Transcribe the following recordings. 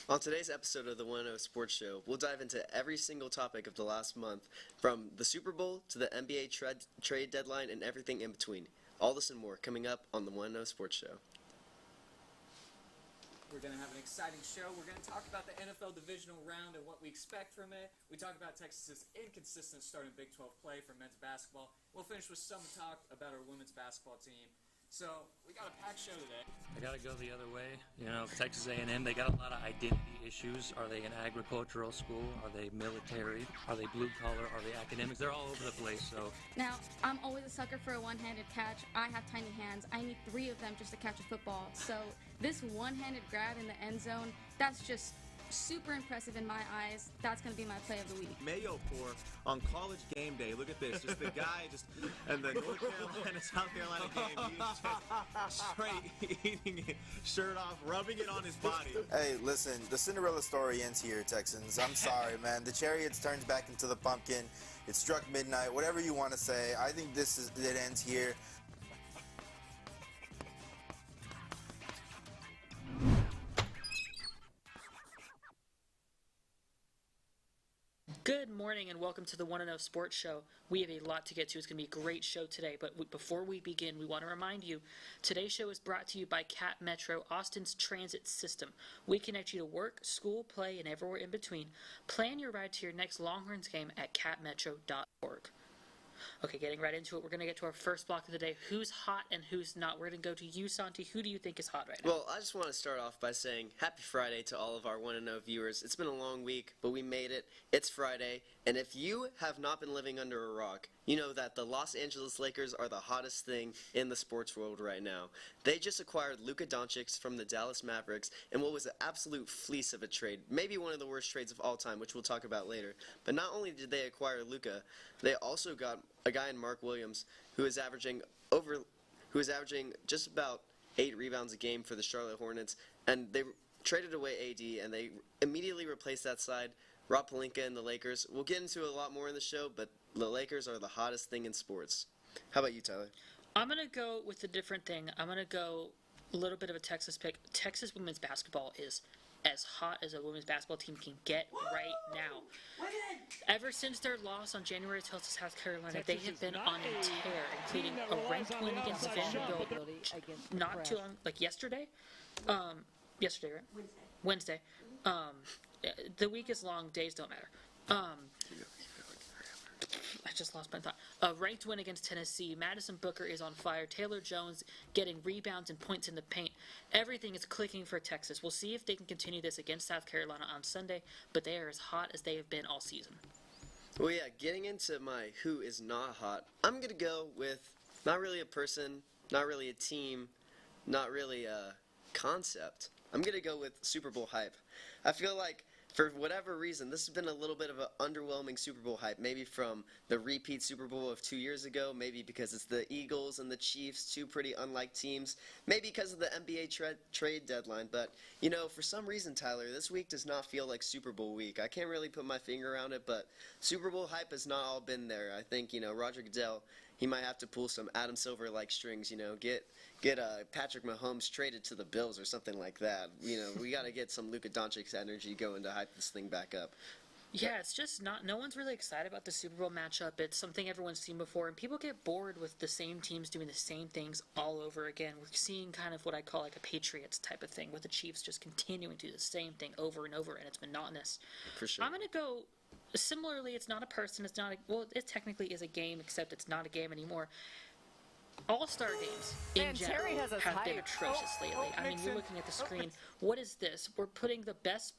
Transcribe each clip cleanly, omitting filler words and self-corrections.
On today's episode of the 1-0 Sports Show, we'll dive into every single topic of the last month, from the Super Bowl to the NBA trade deadline and everything in between. All this and more coming up on the 1-0 Sports Show. We're going to have an exciting show. We're going to talk about the NFL divisional round and what we expect from it. We talk about Texas's inconsistent start in Big 12 play for men's basketball. We'll finish with some talk about our women's basketball team. So we got a packed show today. I got to go the other way. Texas A&M, they got a lot of identity issues. Are they an agricultural school? Are they military? Are they blue collar? Are they academics? They're all over the place. So now, I'm always a sucker for a one-handed catch. I have tiny hands. I need 3 of them just to catch a football. So this one-handed grab in the end zone, that's just super impressive in my eyes. That's going to be my play of the week. Mayo pour on college game day. Look at this. Just the guy and the North Carolina, South Carolina game, he's just straight eating it, shirt off, rubbing it on his body. Hey, listen, the Cinderella story ends here, Texans. I'm sorry, man. The chariots turns back into the pumpkin. It struck midnight. Whatever you want to say, I think it ends here. Good morning and welcome to the 1-0 Sports Show. We have a lot to get to. It's going to be a great show today, but before we begin, we want to remind you, today's show is brought to you by Cat Metro, Austin's transit system. We connect you to work, school, play, and everywhere in between. Plan your ride to your next Longhorns game at catmetro.org. Okay, getting right into it, we're going to get to our first block of the day. Who's hot and who's not? We're going to go to you, Santi. Who do you think is hot right now? Well, I just want to start off by saying Happy Friday to all of our 1-0 viewers. It's been a long week, but we made it. It's Friday, and if you have not been living under a rock, you know that the Los Angeles Lakers are the hottest thing in the sports world right now. They just acquired Luka Doncic from the Dallas Mavericks in what was an absolute fleece of a trade, maybe one of the worst trades of all time, which we'll talk about later. But not only did they acquire Luka, they also got a guy in Mark Williams who is averaging just about 8 rebounds a game for the Charlotte Hornets, and they traded away AD, and they immediately replaced that side. Rob Pelinka and the Lakers. We'll get into a lot more in the show, but the Lakers are the hottest thing in sports. How about you, Tyler? I'm going to go with a different thing. I'm going to go a little bit of a Texas pick. Texas women's basketball is as hot as a women's basketball team can get right now. Ever since their loss on January 12th to South Carolina, they have been on a tear, including a ranked win against Vanderbilt not too long, like yesterday. Yesterday, right? Wednesday. The week is long, days don't matter. I just lost my thought. A ranked win against Tennessee. Madison Booker is on fire. Taylor Jones getting rebounds and points in the paint. Everything is clicking for Texas. We'll see if they can continue this against South Carolina on Sunday, but they are as hot as they have been all season. Well, yeah, getting into my who is not hot, I'm going to go with not really a person, not really a team, not really a concept. I'm going to go with Super Bowl hype. I feel like for whatever reason, this has been a little bit of an underwhelming Super Bowl hype, maybe from the repeat Super Bowl of 2 years ago, maybe because it's the Eagles and the Chiefs, two pretty unlike teams, maybe because of the NBA trade deadline. But, for some reason, Tyler, this week does not feel like Super Bowl week. I can't really put my finger around it, but Super Bowl hype has not all been there. I think, Roger Goodell, he might have to pull some Adam Silver-like strings, get Patrick Mahomes traded to the Bills or something like that. We got to get some Luka Doncic energy going to hype this thing back up. Yeah, it's just no one's really excited about the Super Bowl matchup. It's something everyone's seen before, and people get bored with the same teams doing the same things all over again. We're seeing kind of what I call like a Patriots type of thing, with the Chiefs just continuing to do the same thing over and over, and it's monotonous. For sure. I'm going to go similarly. It's not a person. It's not it technically is a game, except it's not a game anymore. All-star games in general have been atrocious lately. I mean, you're looking at the screen. What is this? We're putting the best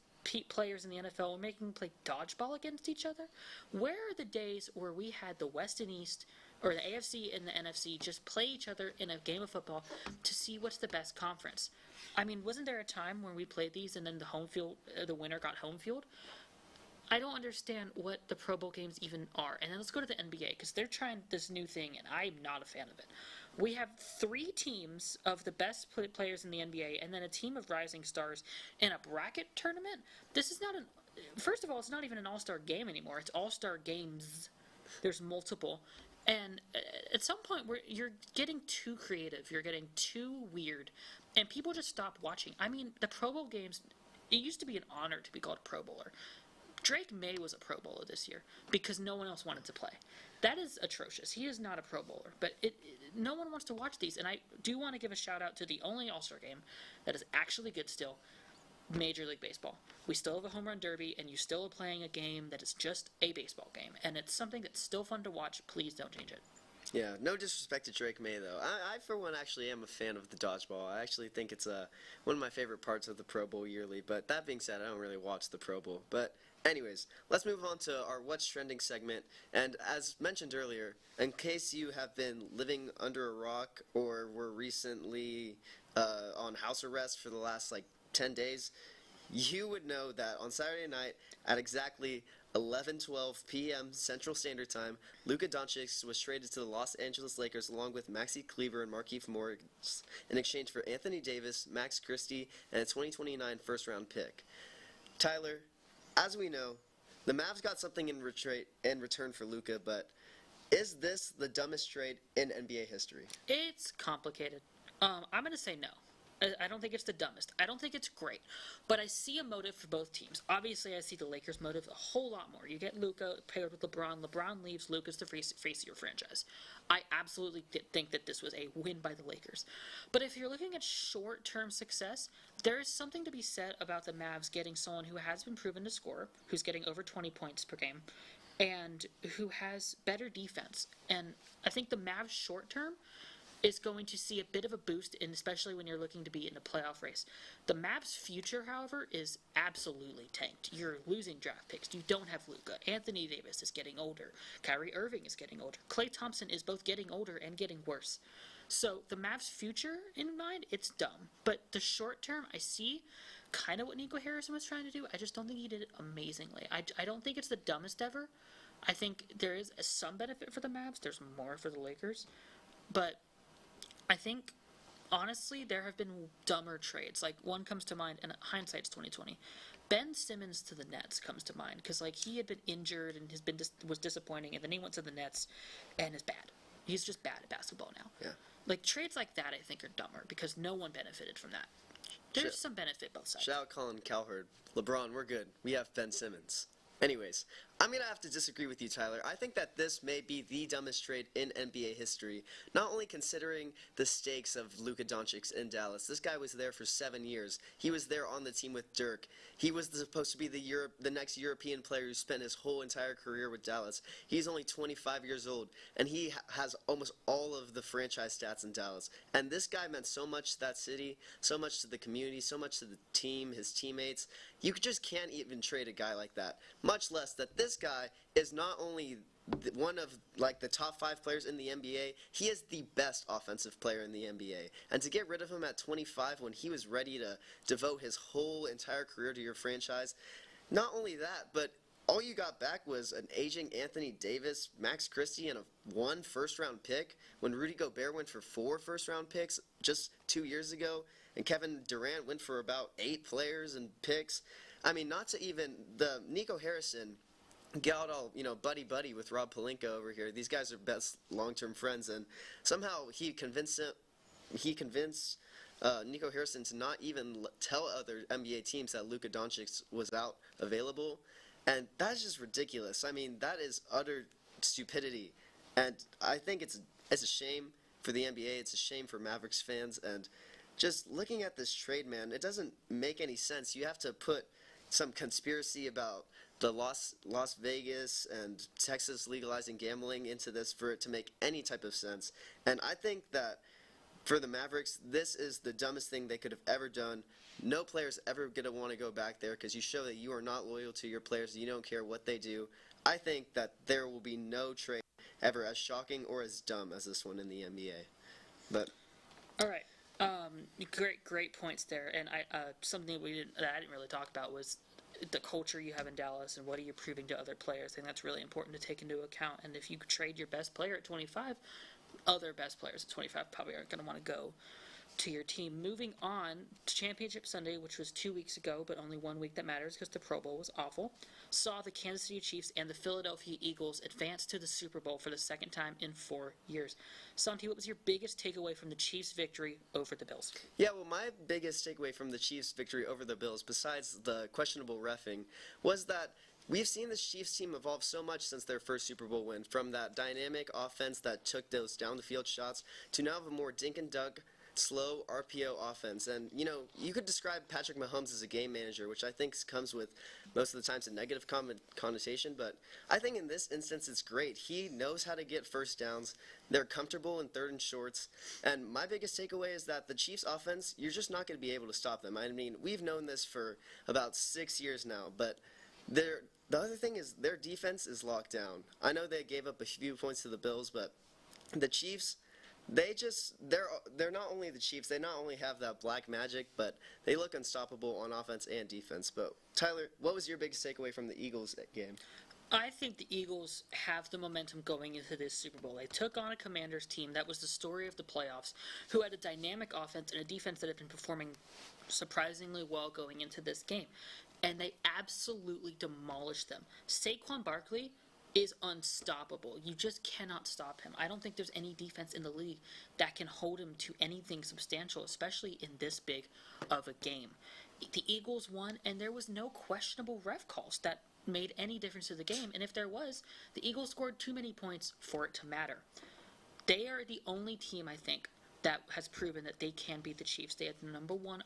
players in the NFL, we're making them play dodgeball against each other? Where are the days where we had the West and East, or the AFC and the NFC, just play each other in a game of football to see what's the best conference? I mean, wasn't there a time when we played these and then the winner got home field? I don't understand what the Pro Bowl games even are. And then let's go to the NBA, because they're trying this new thing, and I'm not a fan of it. We have 3 teams of the best players in the NBA, and then a team of rising stars in a bracket tournament. This is not first of all, it's not even an all-star game anymore. It's all-star games. There's multiple. And at some point, you're getting too creative. You're getting too weird. And people just stop watching. I mean, the Pro Bowl games it used to be an honor to be called a Pro Bowler. Drake May was a Pro Bowler this year because no one else wanted to play. That is atrocious. He is not a Pro Bowler, but no one wants to watch these. And I do want to give a shout out to the only All-Star game that is actually good still, Major League Baseball. We still have a home run derby, and you still are playing a game that is just a baseball game. And it's something that's still fun to watch. Please don't change it. Yeah, no disrespect to Drake May, though. I for one, actually am a fan of the dodgeball. I actually think it's one of my favorite parts of the Pro Bowl yearly. But that being said, I don't really watch the Pro Bowl. But anyways, let's move on to our What's Trending segment. And as mentioned earlier, in case you have been living under a rock or were recently on house arrest for the last, 10 days, you would know that on Saturday night at exactly 11:12 p.m. Central Standard Time, Luka Doncic was traded to the Los Angeles Lakers along with Maxi Kleber and Markieff Morris in exchange for Anthony Davis, Max Christie, and a 2029 first-round pick. Tyler, as we know, the Mavs got something in return for Luka, but is this the dumbest trade in NBA history? It's complicated. I'm going to say no. I don't think it's the dumbest. I don't think it's great. But I see a motive for both teams. Obviously, I see the Lakers' motive a whole lot more. You get Luka paired with LeBron. LeBron leaves. Luka's the face of your franchise. I absolutely think that this was a win by the Lakers. But if you're looking at short-term success, there is something to be said about the Mavs getting someone who has been proven to score, who's getting over 20 points per game, and who has better defense. And I think the Mavs short-term is going to see a bit of a boost, especially when you're looking to be in a playoff race. The Mavs' future, however, is absolutely tanked. You're losing draft picks. You don't have Luka. Anthony Davis is getting older. Kyrie Irving is getting older. Klay Thompson is both getting older and getting worse. So the Mavs' future in mind, it's dumb. But the short term, I see kind of what Nico Harrison was trying to do. I just don't think he did it amazingly. I don't think it's the dumbest ever. I think there is some benefit for the Mavs. There's more for the Lakers. But I think, honestly, there have been dumber trades. Like, one comes to mind, and hindsight's 2020. Ben Simmons to the Nets comes to mind, because, he had been injured and was disappointing, and then he went to the Nets and is bad. He's just bad at basketball now. Yeah. Trades like that, I think, are dumber, because no one benefited from that. There's some benefit both sides. Shout out Colin Cowherd. LeBron, we're good. We have Ben Simmons. Anyways, I'm going to have to disagree with you, Tyler. I think that this may be the dumbest trade in NBA history, not only considering the stakes of Luka Doncic in Dallas. This guy was there for 7 years. He was there on the team with Dirk. He was supposed to be the next European player who spent his whole entire career with Dallas. He's only 25 years old, and he has almost all of the franchise stats in Dallas. And this guy meant so much to that city, so much to the community, so much to the team, his teammates. You just can't even trade a guy like that, much less that this guy is not only one of the top 5 players in the NBA, he is the best offensive player in the NBA. And to get rid of him at 25 when he was ready to devote his whole entire career to your franchise, not only that, but all you got back was an aging Anthony Davis, Max Christie, and one first-round pick when Rudy Gobert went for 4 first-round picks just 2 years ago, and Kevin Durant went for about 8 players and picks. I mean, not to even the Nico Harrison got all, buddy-buddy with Rob Pelinka over here. These guys are best long-term friends, and somehow he convinced Nico Harrison to not even tell other NBA teams that Luka Doncic was out available, and that's just ridiculous. I mean, that is utter stupidity, and I think it's a shame for the NBA. It's a shame for Mavericks fans, and just looking at this trade, man, it doesn't make any sense. You have to put some conspiracy about the Las Vegas and Texas legalizing gambling into this for it to make any type of sense. And I think that for the Mavericks, this is the dumbest thing they could have ever done. No player's ever going to want to go back there because you show that you are not loyal to your players. You don't care what they do. I think that there will be no trade ever as shocking or as dumb as this one in the NBA. But all right. Great points there. And something that I didn't really talk about was the culture you have in Dallas and what are you proving to other players. I think that's really important to take into account. And if you trade your best player at 25, other best players at 25 probably aren't going to want to go to your team. Moving on to Championship Sunday, which was 2 weeks ago, but only 1 week that matters because the Pro Bowl was awful, saw the Kansas City Chiefs and the Philadelphia Eagles advance to the Super Bowl for the second time in 4 years. Santi, what was your biggest takeaway from the Chiefs' victory over the Bills? Yeah, well, my biggest takeaway from the Chiefs' victory over the Bills, besides the questionable reffing, was that we've seen this Chiefs team evolve so much since their first Super Bowl win, from that dynamic offense that took those down-the-field shots to now have a more dink-and-dunk, slow RPO offense. And, you know, you could describe Patrick Mahomes as a game manager, which I think comes with most of the times a negative connotation, but I think in this instance it's great. He knows how to get first downs. They're comfortable in third and shorts. And my biggest takeaway is that the Chiefs offense, you're just not going to be able to stop them. I mean, we've known this for about 6 years now, but the other thing is their defense is locked down. I know they gave up a few points to the Bills, but the Chiefs, they're not only the Chiefs, they not only have that black magic, but they look unstoppable on offense and defense. But Tyler, what was your biggest takeaway from the Eagles game? I think the Eagles have the momentum going into this Super Bowl. They took on a Commanders team that was the story of the playoffs, who had a dynamic offense and a defense that had been performing surprisingly well going into this game. And they absolutely demolished them. Saquon Barkley is unstoppable. You just cannot stop him. I don't think there's any defense in the league that can hold him to anything substantial, especially in this big of a game. The Eagles won, and there was no questionable ref calls that made any difference to the game. And if there was, the Eagles scored too many points for it to matter. They are the only team, I think, that has proven that they can beat the Chiefs. They had the number one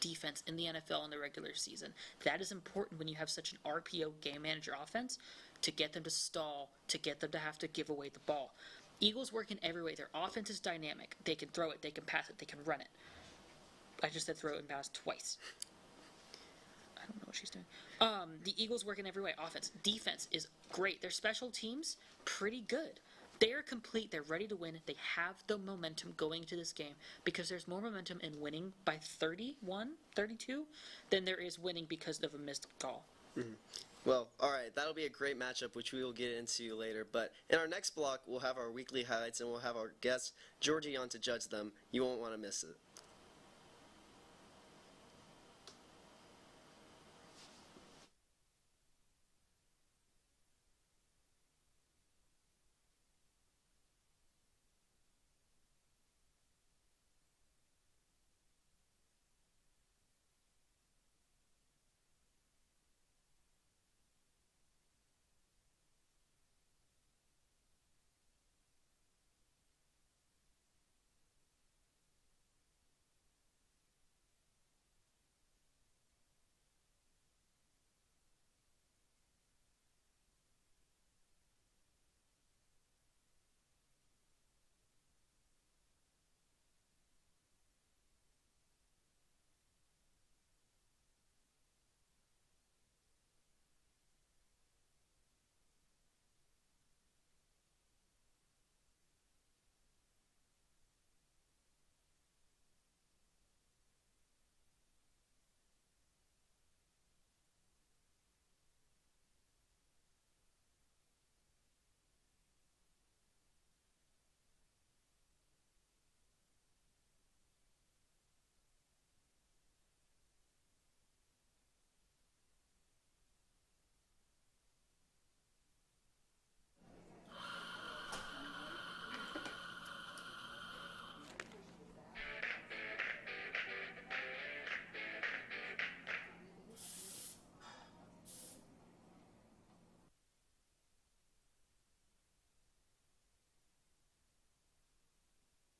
defense in the NFL in the regular season. That is important when you have such an RPO game manager offense, to get them to stall, to get them to have to give away the ball. Eagles work in every way. Their offense is dynamic. They can throw it, they can pass it, they can run it. I just said throw it and pass twice. I don't know what she's doing. The Eagles work in every way. Offense. Defense is great. Their special teams, pretty good. They are complete. They're ready to win. They have the momentum going into this game because there's more momentum in winning by 31, 32 than there is winning because of a missed call. Mm-hmm. Well, all right, that'll be a great matchup, which we will get into later. But in our next block, we'll have our weekly highlights, and we'll have our guest, Giorgy, on to judge them. You won't want to miss it.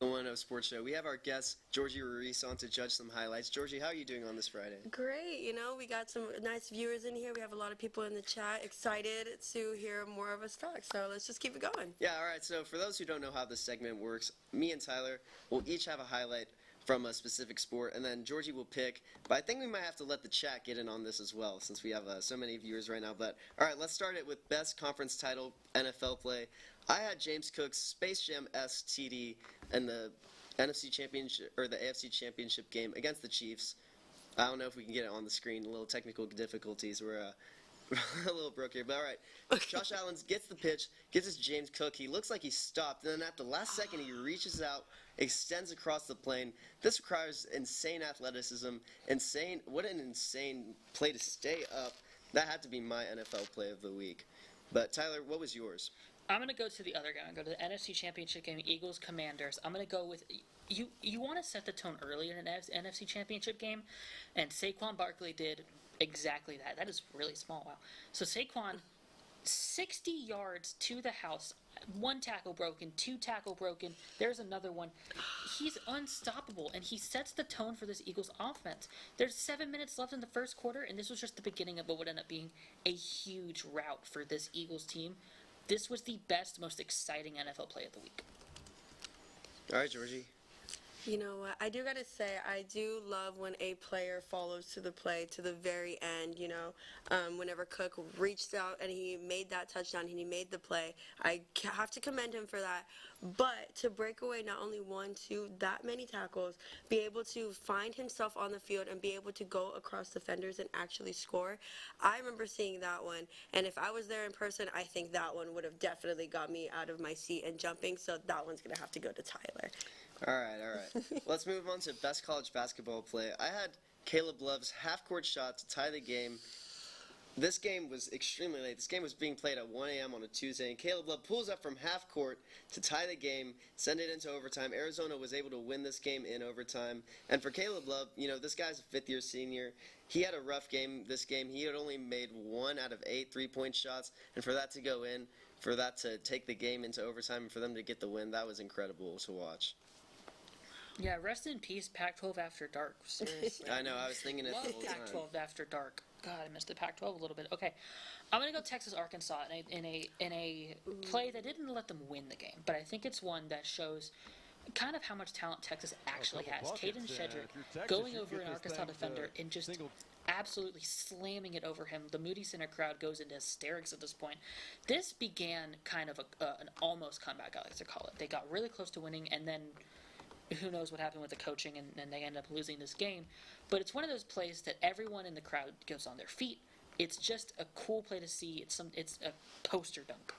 The 1-0 Sports Show. We have our guest, Giorgy Ruiz, on to judge some highlights. Giorgy, how are you doing on this Friday? Great. You know, we got some nice viewers in here. We have a lot of people in the chat excited to hear more of us talk. So let's just keep it going. Yeah, all right. So for those who don't know how this segment works, me and Tyler will each have a highlight from a specific sport, and then Giorgy will pick. But I think we might have to let the chat get in on this as well, since we have so many viewers right now. But all right, let's start it with best conference title NFL play. I had James Cook's Space Jam-esque TD in the NFC Championship or the AFC Championship game against the Chiefs. I don't know if we can get it on the screen. A little technical difficulties where a little broke here, but all right. Josh Allen gets the pitch, gets his James Cook. He looks like he stopped, and then at the last second, he reaches out, extends across the plane. This requires insane athleticism. What an insane play to stay up. That had to be my NFL play of the week. But Tyler, what was yours? I'm going to go to the other game. I'm going to go to the NFC Championship game, Eagles Commanders. I'm going to go with you want to set the tone early in an NFC Championship game, and Saquon Barkley did exactly that. That is really small. Wow. So Saquon, 60 yards to the house, 1 tackle broken, 2 tackle broken. There's another one. He's unstoppable, and he sets the tone for this Eagles offense. There's 7 minutes left in the first quarter, and this was just the beginning of what would end up being a huge rout for this Eagles team. This was the best, most exciting NFL play of the week. All right, Giorgy. You know what? I do got to say, I do love when a player follows to the play to the very end, you know. Whenever Cook reached out and he made that touchdown and he made the play, I have to commend him for that. But to break away not only 1, 2, that many tackles, be able to find himself on the field and be able to go across defenders and actually score, I remember seeing that one. And if I was there in person, I think that one would have definitely got me out of my seat and jumping. So that one's going to have to go to Tyler. All right. Let's move on to best college basketball play. I had Caleb Love's half-court shot to tie the game. This game was extremely late. This game was being played at 1 a.m. on a Tuesday, and Caleb Love pulls up from half-court to tie the game, send it into overtime. Arizona was able to win this game in overtime. And for Caleb Love, you know, this guy's a fifth-year senior. He had a rough game this game. He had only made 1 out of 8 three-point shots, and for that to go in, for that to take the game into overtime, and for them to get the win, that was incredible to watch. Yeah, rest in peace, Pac-12 After Dark. Seriously. I know, I was thinking it the Love whole time. Pac-12 After Dark. God, I missed the Pac-12 a little bit. Okay, I'm gonna go Texas-Arkansas in a play that didn't let them win the game, but I think it's one that shows kind of how much talent Texas actually has. Caden Shedrick going over an Arkansas defender and just absolutely slamming it over him. The Moody Center crowd goes into hysterics at this point. This began kind of an almost comeback, I like to call it. They got really close to winning, and then who knows what happened with the coaching, and they end up losing this game. But it's one of those plays that everyone in the crowd goes on their feet. It's just a cool play to see. It's a poster dunk.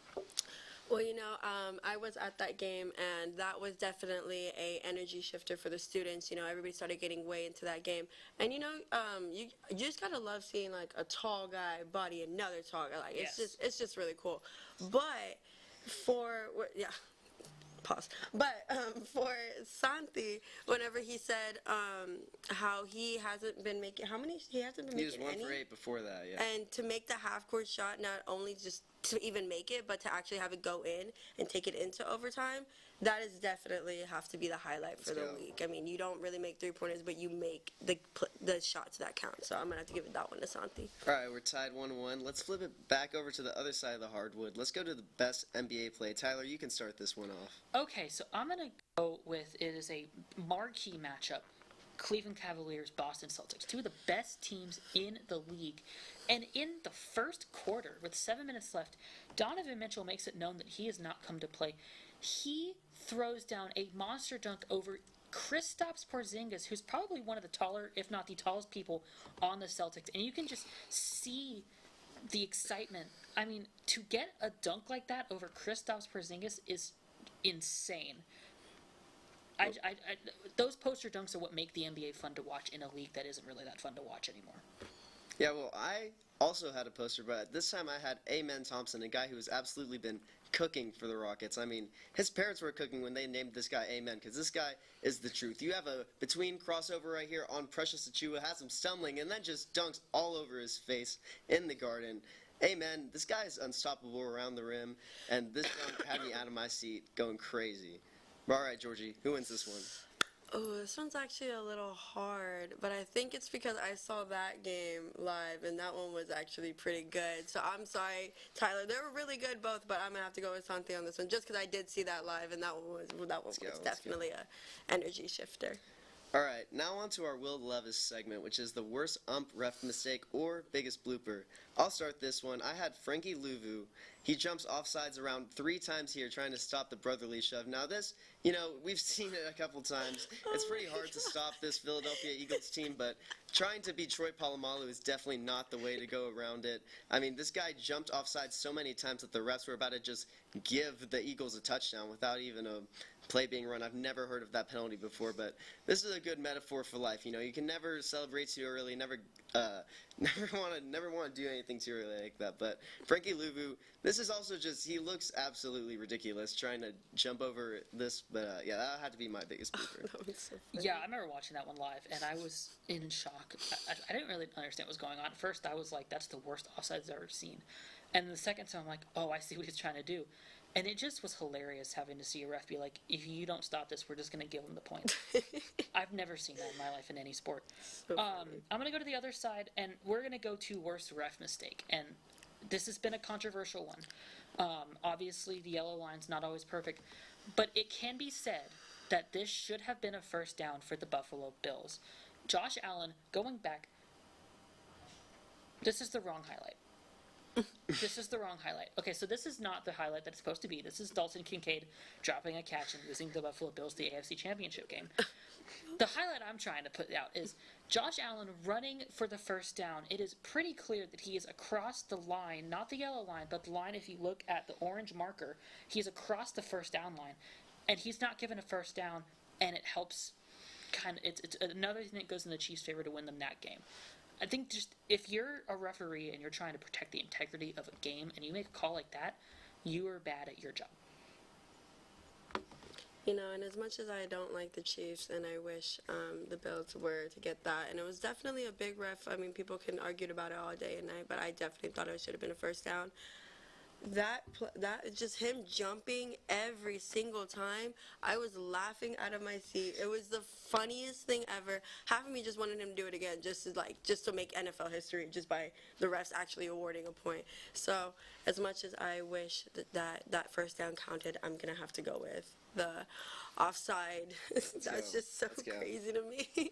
Well, you know, I was at that game, and that was definitely a energy shifter for the students. You know, everybody started getting way into that game. And, you know, you just got to love seeing, like, a tall guy body another tall guy. Like, it's just really cool. But pause. But for Santi, whenever he said how he hasn't been making, he hasn't been making any. He was 1 for 8 before that, yeah. And to make the half-court shot, not only just to even make it, but to actually have it go in and take it into overtime, that is definitely have to be the highlight for the week. I mean, you don't really make three-pointers, but you make the shots that count. So I'm going to have to give it that one to Santi. All right, we're tied 1-1. Let's flip it back over to the other side of the hardwood. Let's go to the best NBA play. Tyler, you can start this one off. Okay, so I'm going to go with, it is a marquee matchup. Cleveland Cavaliers, Boston Celtics, 2 of the best teams in the league. And in the first quarter, with 7 minutes left, Donovan Mitchell makes it known that he has not come to play. He throws down a monster dunk over Kristaps Porzingis, who's probably one of the taller, if not the tallest people on the Celtics. And you can just see the excitement. I mean, to get a dunk like that over Kristaps Porzingis is insane. Those poster dunks are what make the NBA fun to watch in a league that isn't really that fun to watch anymore. Yeah, well, I also had a poster, but this time I had Amen Thompson, a guy who has absolutely been cooking for the Rockets. I mean, his parents were cooking when they named this guy Amen, because this guy is the truth. You have a between crossover right here on Precious Achiuwa, has him stumbling, and then just dunks all over his face in the Garden. Amen, this guy is unstoppable around the rim, and this dunk had me out of my seat going crazy. All right, Giorgy, who wins this one? Oh, this one's actually a little hard, but I think it's because I saw that game live, and that one was actually pretty good. So I'm sorry, Tyler. They were really good both, but I'm going to have to go with Santi on this one, just because I did see that live, and that one was definitely an energy shifter. All right, now on to our Will Levis segment, which is the worst ump ref mistake or biggest blooper. I'll start this one. I had Frankie Louvu He jumps offsides around 3 times here trying to stop the brotherly shove. Now this, we've seen it a couple times. It's pretty hard to stop this Philadelphia Eagles team, but trying to beat Troy Polamalu is definitely not the way to go around it. I mean, this guy jumped offside so many times that the refs were about to just give the Eagles a touchdown without even a play being run. I've never heard of that penalty before, but this is a good metaphor for life. You can never celebrate too early, never want to do anything too early like that. But Frankie Louvu, this is also just, he looks absolutely ridiculous trying to jump over this. But yeah, that had to be my biggest blooper. So Yeah, I remember watching that one live, and I was in shock. I didn't really understand what was going on. At first, I was like, that's the worst offsides I've ever seen. And the second time, I'm like, oh, I see what he's trying to do. And it just was hilarious having to see a ref be like, if you don't stop this, we're just going to give him the point. I've never seen that in my life in any sport. So I'm going to go to the other side, and we're going to go to worst ref mistake. And this has been a controversial one. Obviously, the yellow line's not always perfect. But it can be said that this should have been a first down for the Buffalo Bills. Josh Allen, going back, this is the wrong highlight. This is the wrong highlight. Okay, so this is not the highlight that it's supposed to be. This is Dalton Kincaid dropping a catch and losing the Buffalo Bills the AFC Championship game. The highlight I'm trying to put out is Josh Allen running for the first down. It is pretty clear that he is across the line, not the yellow line, but the line if you look at the orange marker. He's across the first down line, and he's not given a first down, and it helps it's another thing that goes in the Chiefs' favor to win them that game. I think just if you're a referee and you're trying to protect the integrity of a game and you make a call like that, you are bad at your job. And as much as I don't like the Chiefs and I wish the Bills were to get that, and it was definitely a big ref. I mean, people can argue about it all day and night, but I definitely thought it should have been a first down. That just him jumping every single time, I was laughing out of my seat. It was the funniest thing ever. Half of me just wanted him to do it again, just to make NFL history, just by the refs actually awarding a point. So as much as I wish that first down counted, I'm gonna have to go with the offside. That's just so crazy to me.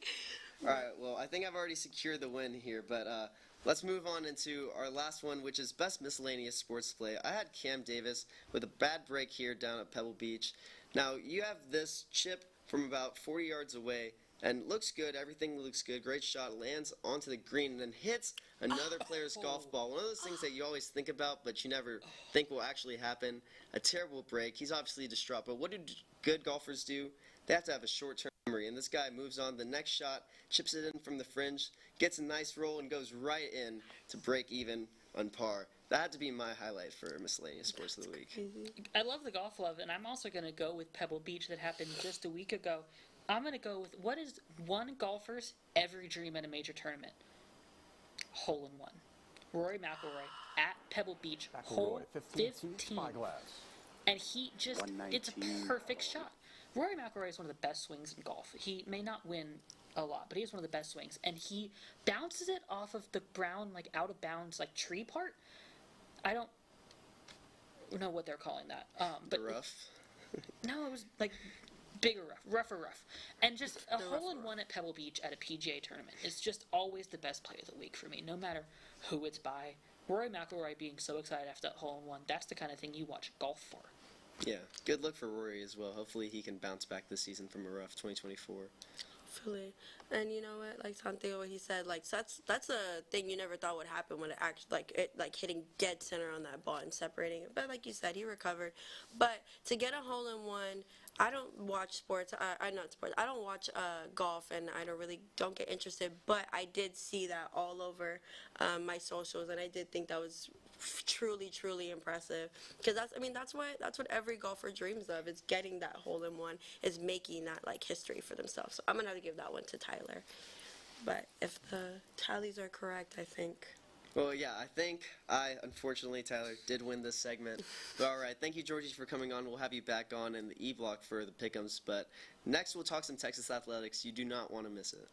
All right, well, I think I've already secured the win here, but let's move on into our last one, which is Best Miscellaneous Sports Play. I had Cam Davis with a bad break here down at Pebble Beach. Now, you have this chip from about 40 yards away, and looks good. Everything looks good. Great shot. Lands onto the green and then hits another player's golf ball. One of those things that you always think about, but you never think will actually happen. A terrible break. He's obviously distraught, but what do good golfers do? They have to have a short-term memory, and this guy moves on. The next shot, chips it in from the fringe, gets a nice roll, and goes right in to break even on par. That had to be my highlight for Miscellaneous Sports of the Week. I love the golf love, and I'm also going to go with Pebble Beach that happened just a week ago. I'm going to go with what is one golfer's every dream at a major tournament? Hole in one. Rory McIlroy at Pebble Beach, hole 15. And he just, it's a perfect shot. Rory McIlroy is one of the best swings in golf. He may not win a lot, but he has one of the best swings. And he bounces it off of the brown, out of bounds, tree part. I don't know what they're calling that. But the rough? No, it was bigger rougher rough. And just a hole-in-one at Pebble Beach at a PGA tournament is just always the best play of the week for me, no matter who it's by. Rory McIlroy being so excited after that hole-in-one, that's the kind of thing you watch golf for. Yeah, good luck for Rory as well. Hopefully he can bounce back this season from a rough 2024. Hopefully. And you know what, Santiago, he said, that's a thing you never thought would happen when it actually, hitting dead center on that ball and separating it. But like you said, he recovered. But to get a hole-in-one, I don't watch sports. I don't watch golf, and I don't get interested. But I did see that all over my socials, and I did think that was truly, truly impressive. Because that's what every golfer dreams of, is getting that hole-in-one, is making that history for themselves. So I'm gonna have to give that one to Tyler. But if the tallies are correct, I think. Well, yeah, I think unfortunately, Tyler, did win this segment. But all right, thank you, Giorgy, for coming on. We'll have you back on in the E-Block for the pick'ems. But next, we'll talk some Texas athletics. You do not want to miss it.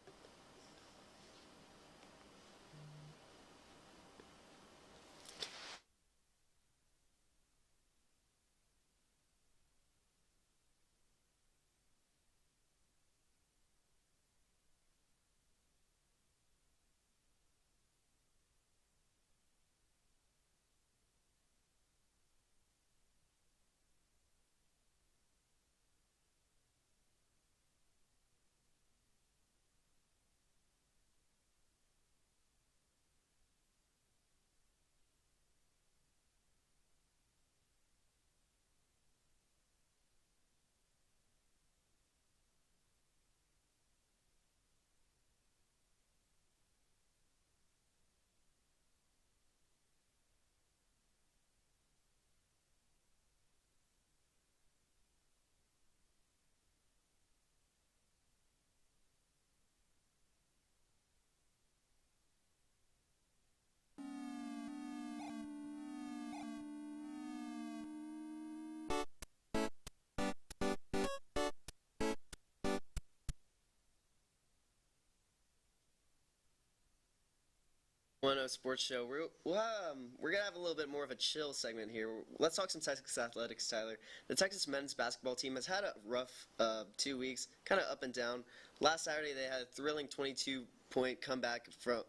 1-0 Sports Show. We're going to have a little bit more of a chill segment here. Let's talk some Texas athletics, Tyler. The Texas men's basketball team has had a rough 2 weeks, kind of up and down. Last Saturday, they had a thrilling 22-point comeback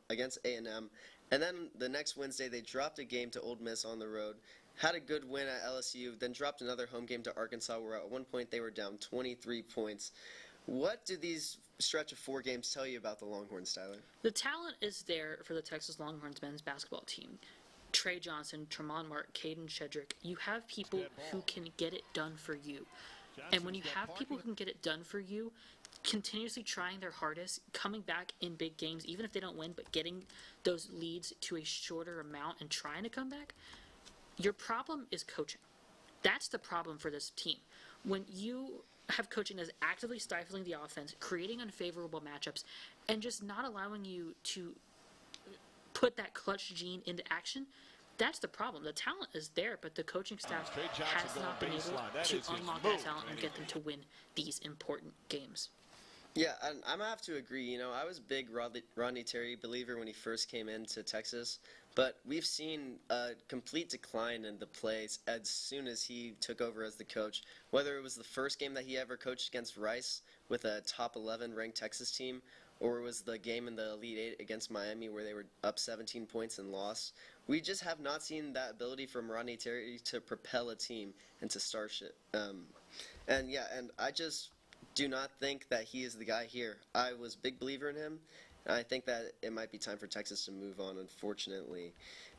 against A&M. And then the next Wednesday, they dropped a game to Ole Miss on the road, had a good win at LSU, then dropped another home game to Arkansas, where at one point they were down 23 points. What do these stretch of 4 games tell you about the Longhorns, Tyler? The talent is there for the Texas Longhorns men's basketball team. Trey Johnson, Tremont Mark, Caden Shedrick. You have people who can get it done for you. And when you have people who can get it done for you, continuously trying their hardest, coming back in big games, even if they don't win, but getting those leads to a shorter amount and trying to come back, your problem is coaching. That's the problem for this team. When you have coaching that's actively stifling the offense, creating unfavorable matchups, and just not allowing you to put that clutch gene into action, that's the problem. The talent is there, but the coaching staff has not been able to unlock that talent and get them to win these important games. Yeah, and I'm going to have to agree. You know, I was a big Rodney Terry believer when he first came into Texas, but we've seen a complete decline in the plays as soon as he took over as the coach. Whether it was the first game that he ever coached against Rice with a top 11 ranked Texas team, or it was the game in the Elite Eight against Miami where they were up 17 points and lost. We just have not seen that ability from Rodney Terry to propel a team and to start shit. And I just do not think that he is the guy here. I was a big believer in him, and I think that it might be time for Texas to move on, unfortunately.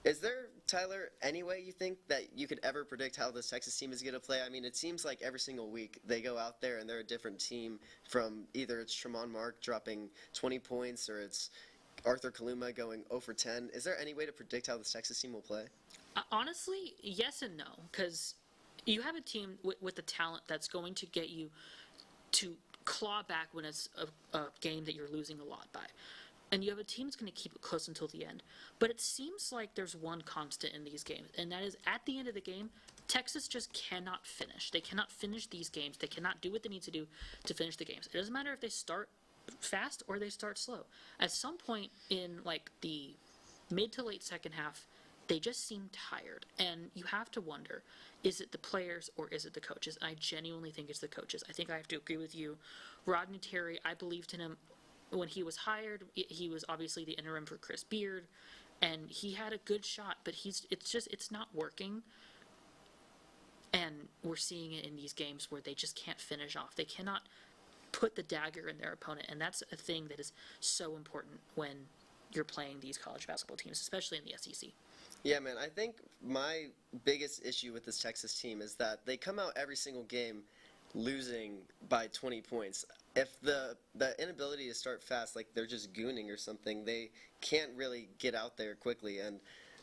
Is there, Tyler, any way you think that you could ever predict how this Texas team is going to play? I mean, it seems like every single week they go out there and they're a different team, from either it's Tremont Mark dropping 20 points or it's Arthur Kaluma going 0 for 10. Is there any way to predict how this Texas team will play? Honestly, yes and no, because you have a team with the talent that's going to get you to claw back when it's a game that you're losing a lot by. And you have a team that's going to keep it close until the end. But it seems like there's one constant in these games, and that is at the end of the game, Texas just cannot finish. They cannot finish these games. They cannot do what they need to do to finish the games. It doesn't matter if they start fast or they start slow. At some point in like the mid to late second half, they just seem tired. And you have to wonder, is it the players or is it the coaches? And I genuinely think it's the coaches. I think I have to agree with you. Rodney Terry, I believed in him when he was hired. He was obviously the interim for Chris Beard, and he had a good shot, but it's not working. And we're seeing it in these games where they just can't finish off. They cannot put the dagger in their opponent, and that's a thing that is so important when you're playing these college basketball teams, especially in the SEC. Yeah, man, I think my biggest issue with this Texas team is that they come out every single game losing by 20 points. If the inability to start fast, like they're just gooning or something, they can't really get out there quickly, and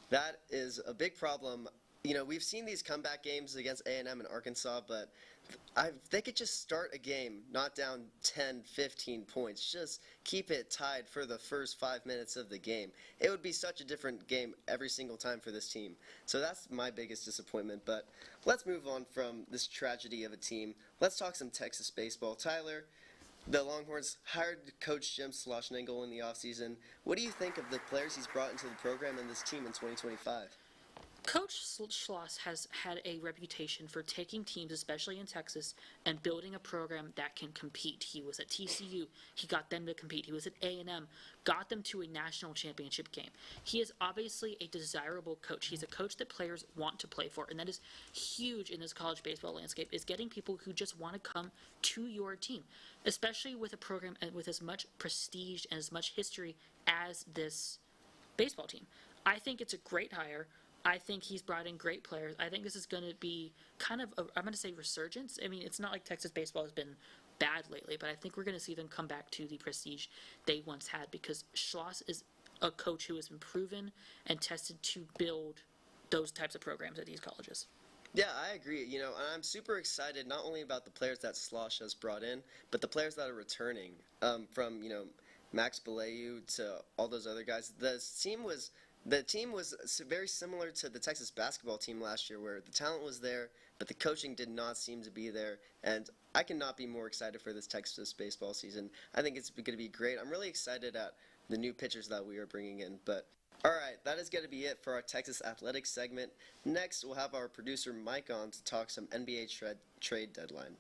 that is a big problem. You know, we've seen these comeback games against A&M and Arkansas, but they could just start a game not down 10, 15 points. Just keep it tied for the first 5 minutes of the game. It would be such a different game every single time for this team. So that's my biggest disappointment. But let's move on from this tragedy of a team. Let's talk some Texas baseball. Tyler, the Longhorns hired Coach Jim Schlossnagle in the offseason. What do you think of the players he's brought into the program and this team in 2025? Coach Schloss has had a reputation for taking teams, especially in Texas, and building a program that can compete. He was at TCU. He got them to compete. He was at A&M, got them to a national championship game. He is obviously a desirable coach. He's a coach that players want to play for, and that is huge in this college baseball landscape, is getting people who just want to come to your team, especially with a program with as much prestige and as much history as this baseball team. I think it's a great hire. I think he's brought in great players. I think this is going to be kind of, I'm going to say resurgence. I mean, it's not like Texas baseball has been bad lately, but I think we're going to see them come back to the prestige they once had, because Schloss is a coach who has been proven and tested to build those types of programs at these colleges. Yeah, I agree. You know, I'm super excited not only about the players that Schloss has brought in, but the players that are returning, from, you know, Max Bellew to all those other guys. The team was very similar to the Texas basketball team last year, where the talent was there, but the coaching did not seem to be there. And I cannot be more excited for this Texas baseball season. I think it's going to be great. I'm really excited at the new pitchers that we are bringing in. But Alright, that is going to be it for our Texas Athletics segment. Next, we'll have our producer Mike on to talk some NBA trade deadline.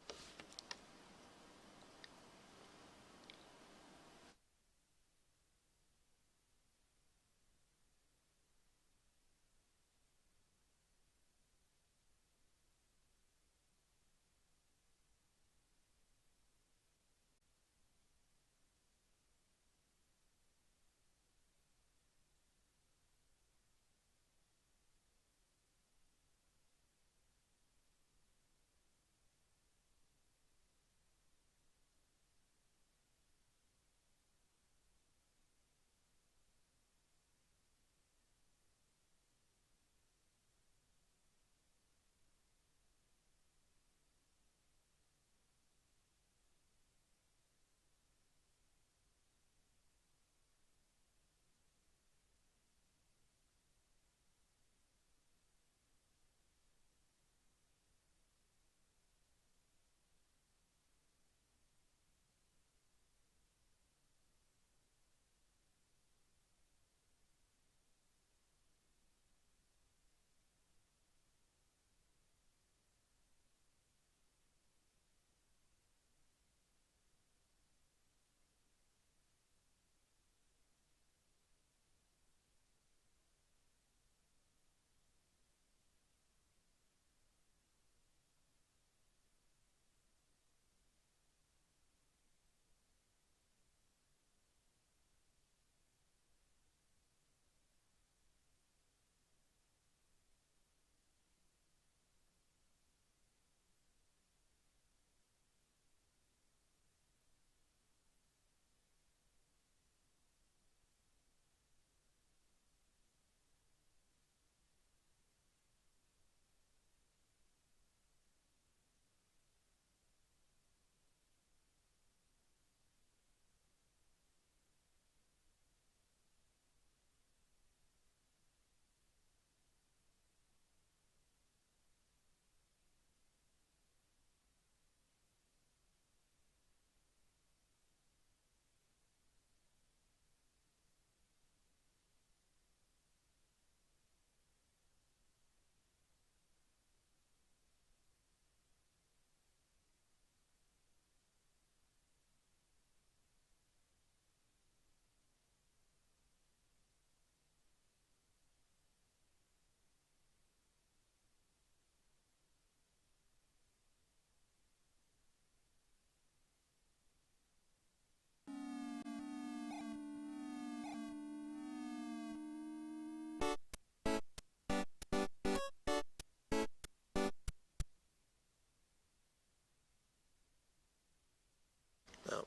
No.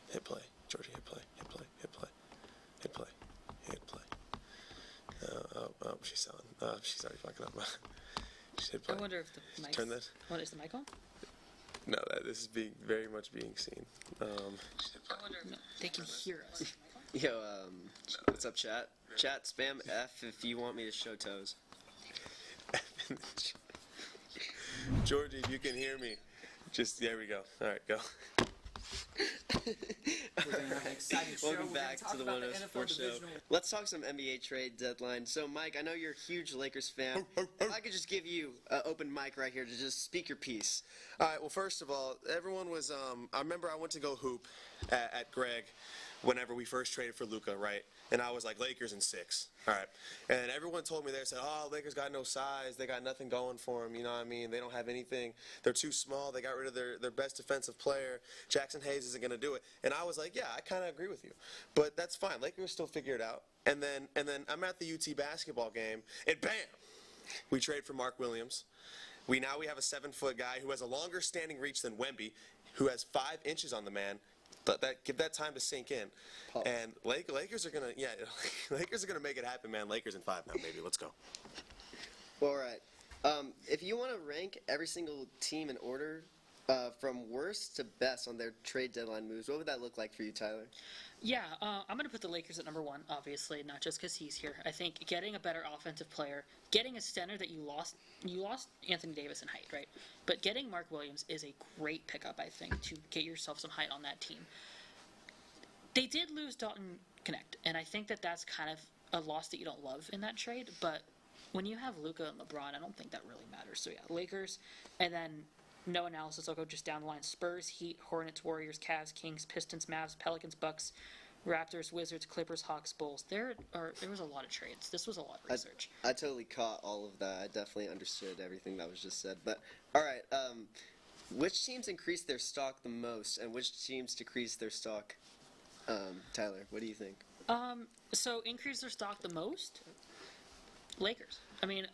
Hit play. Giorgy, hit play. Hit play. Hit play. Hit play. Hit play. She's selling. She's already fucking up. She's hit play. I wonder if the mic's... Turn that. What, is the mic on? No, this is very much being seen. I wonder if they can hear us. Yo, what's up, chat? Chat, spam F if you want me to show toes. Giorgy, if you can hear me, there we go. All right, go. We're going to have an exciting show. Welcome We're back gonna talk to the about 104 NFL show. divisional- Let's talk some NBA trade deadline. So, Mike, I know you're a huge Lakers fan. If I could just give you an open mic right here to just speak your piece. All right, well, first of all, everyone was, I remember I went to go hoop at Greg whenever we first traded for Luka, right? And I was like, Lakers in 6. All right. And everyone told me, they said, oh, Lakers got no size. They got nothing going for them. You know what I mean? They don't have anything. They're too small. They got rid of their best defensive player. Jackson Hayes isn't going to do it. And I was like, yeah, I kind of agree with you. But that's fine. Lakers still figure it out. And then I'm at the UT basketball game, and bam, we trade for Mark Williams. We have a 7-foot guy who has a longer standing reach than Wemby, who has 5 inches on the man. Give that time to sink in. Pause. And Lakers are gonna Lakers are gonna make it happen, man. Lakers in 5 now, baby. Let's go. All right. If you want to rank every single team in order from worst to best on their trade deadline moves, what would that look like for you, Tyler? Yeah, I'm going to put the Lakers at number 1, obviously, not just because he's here. I think getting a better offensive player, getting a center that you lost Anthony Davis in height, right? But getting Mark Williams is a great pickup, I think, to get yourself some height on that team. They did lose Dalton Connect, and I think that's kind of a loss that you don't love in that trade, but when you have Luka and LeBron, I don't think that really matters. So yeah, Lakers, and then no analysis. I'll go just down the line: Spurs, Heat, Hornets, Warriors, Cavs, Kings, Pistons, Mavs, Pelicans, Bucks, Raptors, Wizards, Clippers, Hawks, Bulls. There was a lot of trades. This was a lot of research. I totally caught all of that. I definitely understood everything that was just said. But all right, which teams increased their stock the most, and which teams decreased their stock? Tyler, what do you think? So increased their stock the most? Lakers. I mean,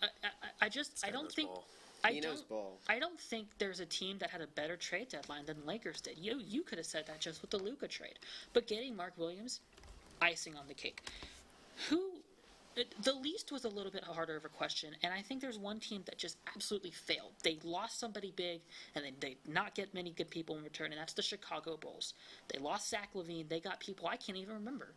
I don't think. He knows ball. I don't think there's a team that had a better trade deadline than the Lakers did. You could have said that just with the Luka trade, but getting Mark Williams, icing on the cake. The least was a little bit harder of a question, and I think there's one team that just absolutely failed. They lost somebody big, and they did not get many good people in return, and that's the Chicago Bulls. They lost Zach LaVine. They got people I can't even remember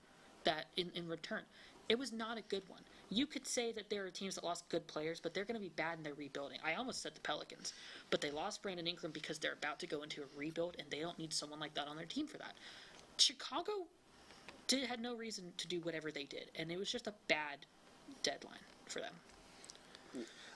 that in return. It was not a good one. You could say that there are teams that lost good players, but they're going to be bad in their rebuilding. I almost said the Pelicans, but they lost Brandon Ingram because they're about to go into a rebuild, and they don't need someone like that on their team for that. Chicago had no reason to do whatever they did, and it was just a bad deadline for them.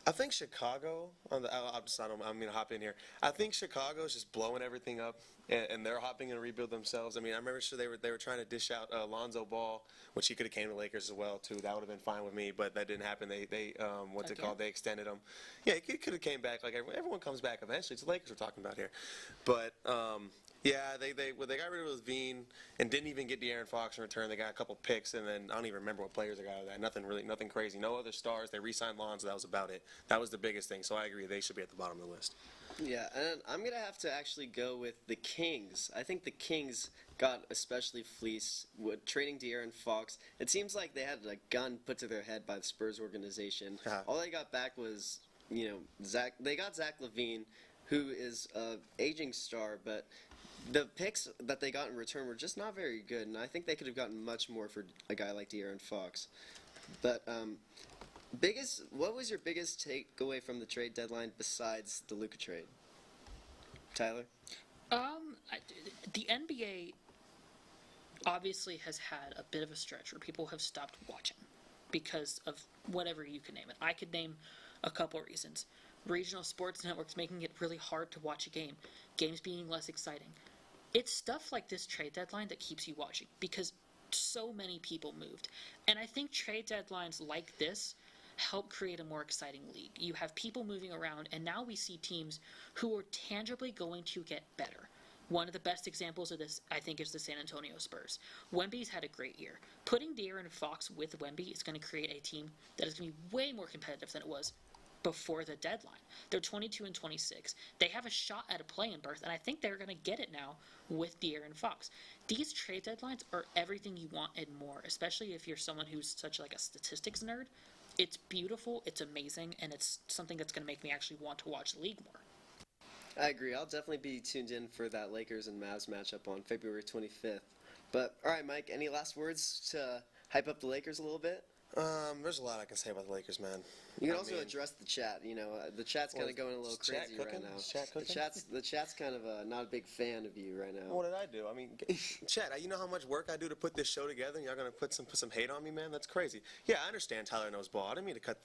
I think Chicago, I'm going to hop in here. I think Chicago's just blowing everything up, and they're hopping in to rebuild themselves. I mean, I remember they were trying to dish out Lonzo Ball, which he could have came to Lakers as well, too. That would have been fine with me, but that didn't happen. They They extended him. Yeah, he could have came back. Like, everyone comes back eventually. It's the Lakers we're talking about here. But, yeah, they got rid of LaVine and didn't even get De'Aaron Fox in return. They got a couple picks, and then I don't even remember what players they got out of that. Nothing crazy. No other stars. They re-signed Lonzo. That was about it. That was the biggest thing. So I agree. They should be at the bottom of the list. Yeah, and I'm going to have to actually go with the Kings. I think the Kings got especially fleeced with trading De'Aaron Fox. It seems like they had a gun put to their head by the Spurs organization. All they got back was, Zach. They got Zach LaVine, who is an aging star, but the picks that they got in return were just not very good, and I think they could have gotten much more for a guy like De'Aaron Fox. But what was your biggest takeaway from the trade deadline besides the Luka trade? Tyler? The NBA obviously has had a bit of a stretch where people have stopped watching because of whatever you can name it. I could name a couple reasons. Regional sports networks making it really hard to watch a game, games being less exciting. It's stuff like this trade deadline that keeps you watching because so many people moved. And I think trade deadlines like this help create a more exciting league. You have people moving around, and now we see teams who are tangibly going to get better. One of the best examples of this, I think, is the San Antonio Spurs. Wemby's had a great year. Putting De'Aaron Fox with Wemby is going to create a team that is going to be way more competitive than it was before the deadline. They're 22 and 26. They have a shot at a play-in berth, and I think they're going to get it now with De'Aaron Fox. These trade deadlines are everything you want and more, especially if you're someone who's such like a statistics nerd. It's beautiful, it's amazing, and it's something that's going to make me actually want to watch the league more. I agree. I'll definitely be tuned in for that Lakers and Mavs matchup on February 25th. But, all right, Mike, any last words to hype up the Lakers a little bit? There's a lot I can say about the Lakers, man. You can also address the chat. The chat's kind of going a little crazy right now. Is chat cooking? The chat's kind of not a big fan of you right now. What did I do? I mean, chat, you know how much work I do to put this show together, and y'all gonna put some hate on me, man? That's crazy. Yeah, I understand Tyler knows ball. I didn't mean to cut.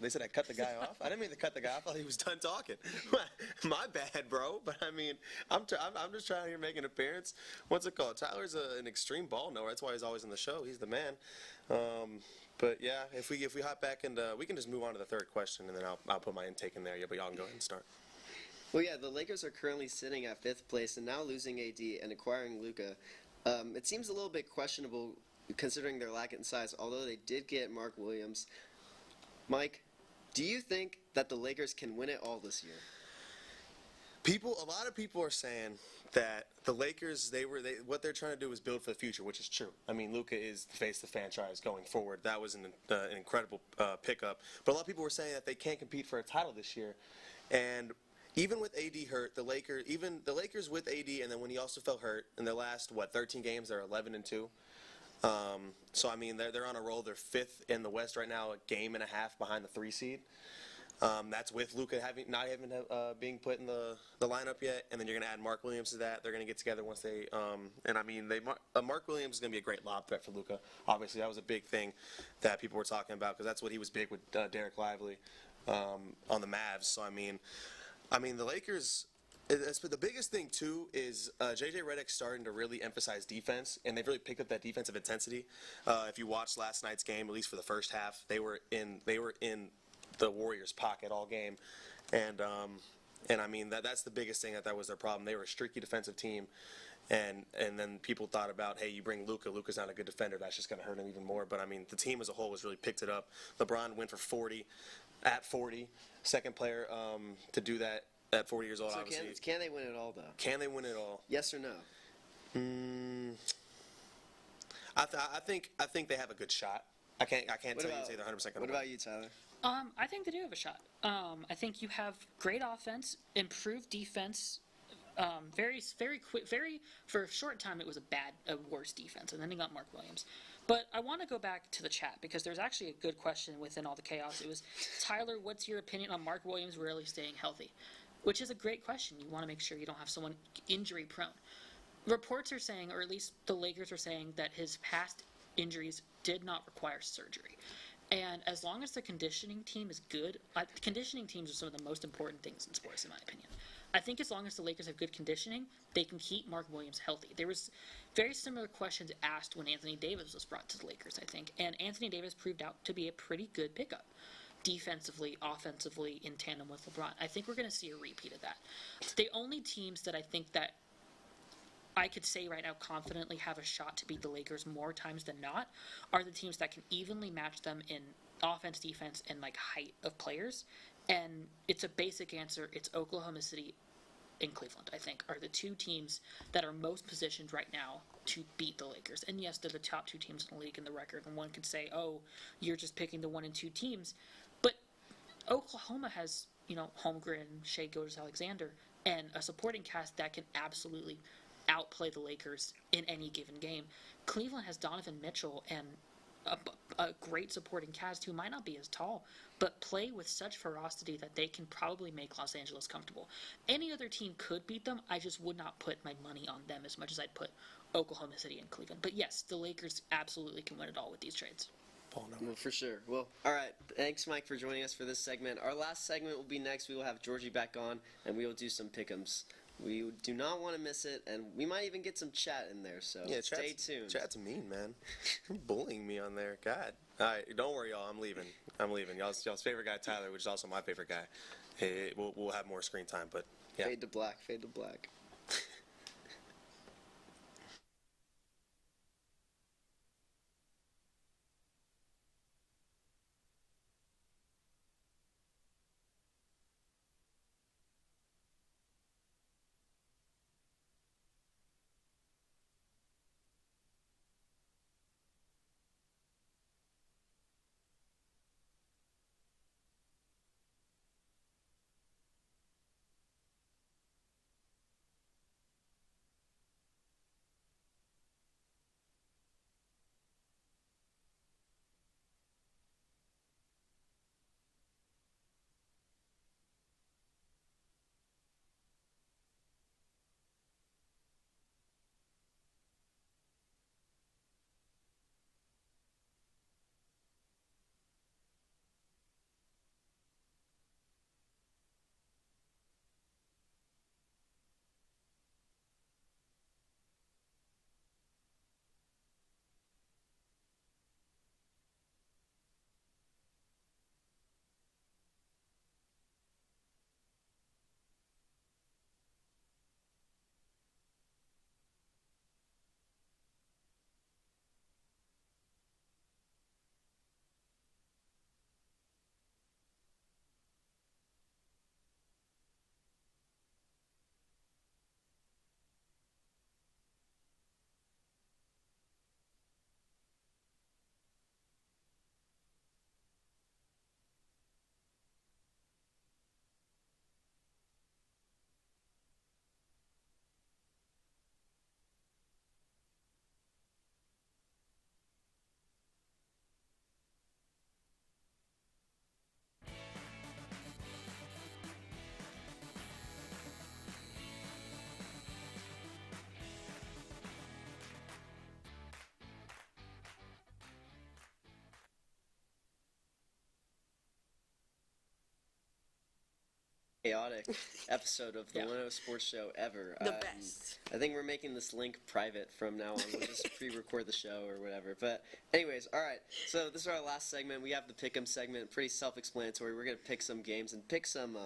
They said I cut the guy off. I didn't mean to cut the guy off. I thought he was done talking. My bad, bro. But I mean, I'm just trying to make an appearance. What's it called? Tyler's an extreme ball knower. That's why he's always in the show. He's the man. But yeah, if we hop back and we can just move on to the third question, and then I'll put my intake in there. Yeah, but y'all can go ahead and start. Well, yeah, the Lakers are currently sitting at 5th place and now losing AD and acquiring Luka. It seems a little bit questionable considering their lack in size, although they did get Mark Williams. Mike, do you think that the Lakers can win it all this year? A lot of people are saying that the Lakers, what they're trying to do is build for the future, which is true. I mean, Luka is the face of the franchise going forward. That was an incredible pickup. But a lot of people were saying that they can't compete for a title this year. And even with AD hurt, the Lakers with AD, and then when he also fell hurt in their last 13 games, they're 11-2. So I mean, they're on a roll. They're 5th in the West right now, a game and a half behind the 3 seed. That's with Luka not having being put in the lineup yet, and then you're going to add Mark Williams to that. They're going to get together once they and I mean Mark Williams is going to be a great lob threat for Luka. Obviously, that was a big thing that people were talking about because that's what he was big with Derek Lively on the Mavs. So I mean the Lakers. The biggest thing too is JJ Redick's starting to really emphasize defense, and they've really picked up that defensive intensity. If you watched last night's game, at least for the first half, they were in the Warriors' pocket all game, and I mean that's the biggest thing that was their problem. They were a streaky defensive team, and then people thought about, hey, you bring Luka. Luka's not a good defender. That's just going to hurt him even more. But I mean the team as a whole has really picked it up. LeBron went for 40 at 40, second player to do that. At 40 years old, so obviously. Can they win it all, though? Can they win it all? Yes or no? I think they have a good shot. I can't tell you say they're 100% going to win. What about you, Tyler? I think they do have a shot. I think you have great offense, improved defense. Very quick. For a short time, it was a worse defense, and then they got Mark Williams. But I want to go back to the chat because there's actually a good question within all the chaos. It was, Tyler, what's your opinion on Mark Williams rarely staying healthy? Which is a great question. You want to make sure you don't have someone injury prone. Reports are saying, or at least the Lakers are saying, that his past injuries did not require surgery. And as long as the conditioning team is good, conditioning teams are some of the most important things in sports, in my opinion. I think as long as the Lakers have good conditioning, they can keep Mark Williams healthy. There was very similar questions asked when Anthony Davis was brought to the Lakers, I think. And Anthony Davis proved out to be a pretty good pickup. Defensively, offensively, in tandem with LeBron. I think we're going to see a repeat of that. The only teams that I think that I could say right now confidently have a shot to beat the Lakers more times than not are the teams that can evenly match them in offense, defense, and like height of players. And it's a basic answer. It's Oklahoma City and Cleveland, I think, are the two teams that are most positioned right now to beat the Lakers. And yes, they're the top two teams in the league in the record. And one could say, oh, you're just picking the 1 and 2 teams. But Oklahoma has, Holmgren, Shai Gilgeous-Alexander, and a supporting cast that can absolutely outplay the Lakers in any given game. Cleveland has Donovan Mitchell and a great supporting cast who might not be as tall, but play with such ferocity that they can probably make Los Angeles comfortable. Any other team could beat them. I just would not put my money on them as much as I'd put Oklahoma City and Cleveland. But yes, the Lakers absolutely can win it all with these trades. Well, for sure. Well, all right. Thanks, Mike, for joining us for this segment. Our last segment will be next. We will have Giorgy back on, and we will do some pick'ems. We do not want to miss it, and we might even get some chat in there, so stay tuned. Chat's mean, man. You're bullying me on there. God. All right, don't worry, y'all. I'm leaving. Y'all's favorite guy, Tyler, which is also my favorite guy. Hey, we'll have more screen time, but yeah. Fade to black. Fade to black. chaotic episode of the Yeah. 1-0 Sports Show ever. The best. I think we're making this link private from now on. We'll just pre-record the show or whatever. But anyways, all right. So this is our last segment. We have the pick'em segment. Pretty self-explanatory. We're gonna pick some games and pick some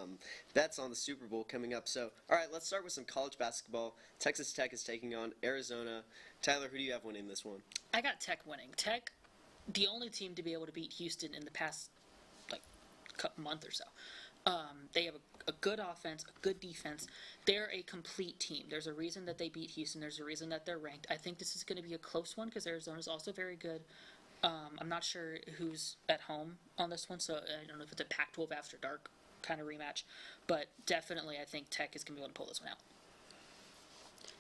bets on the Super Bowl coming up. So all right, let's start with some college basketball. Texas Tech is taking on Arizona. Tyler, who do you have winning this one? I got Tech winning. Tech, the only team to be able to beat Houston in the past month or so. They have a good offense, a good defense. They're a complete team. There's a reason that they beat Houston. There's a reason that they're ranked. I think this is going to be a close one because Arizona's also very good. I'm not sure who's at home on this one, so I don't know if it's a Pac-12 after dark kind of rematch. But definitely I think Tech is going to be able to pull this one out.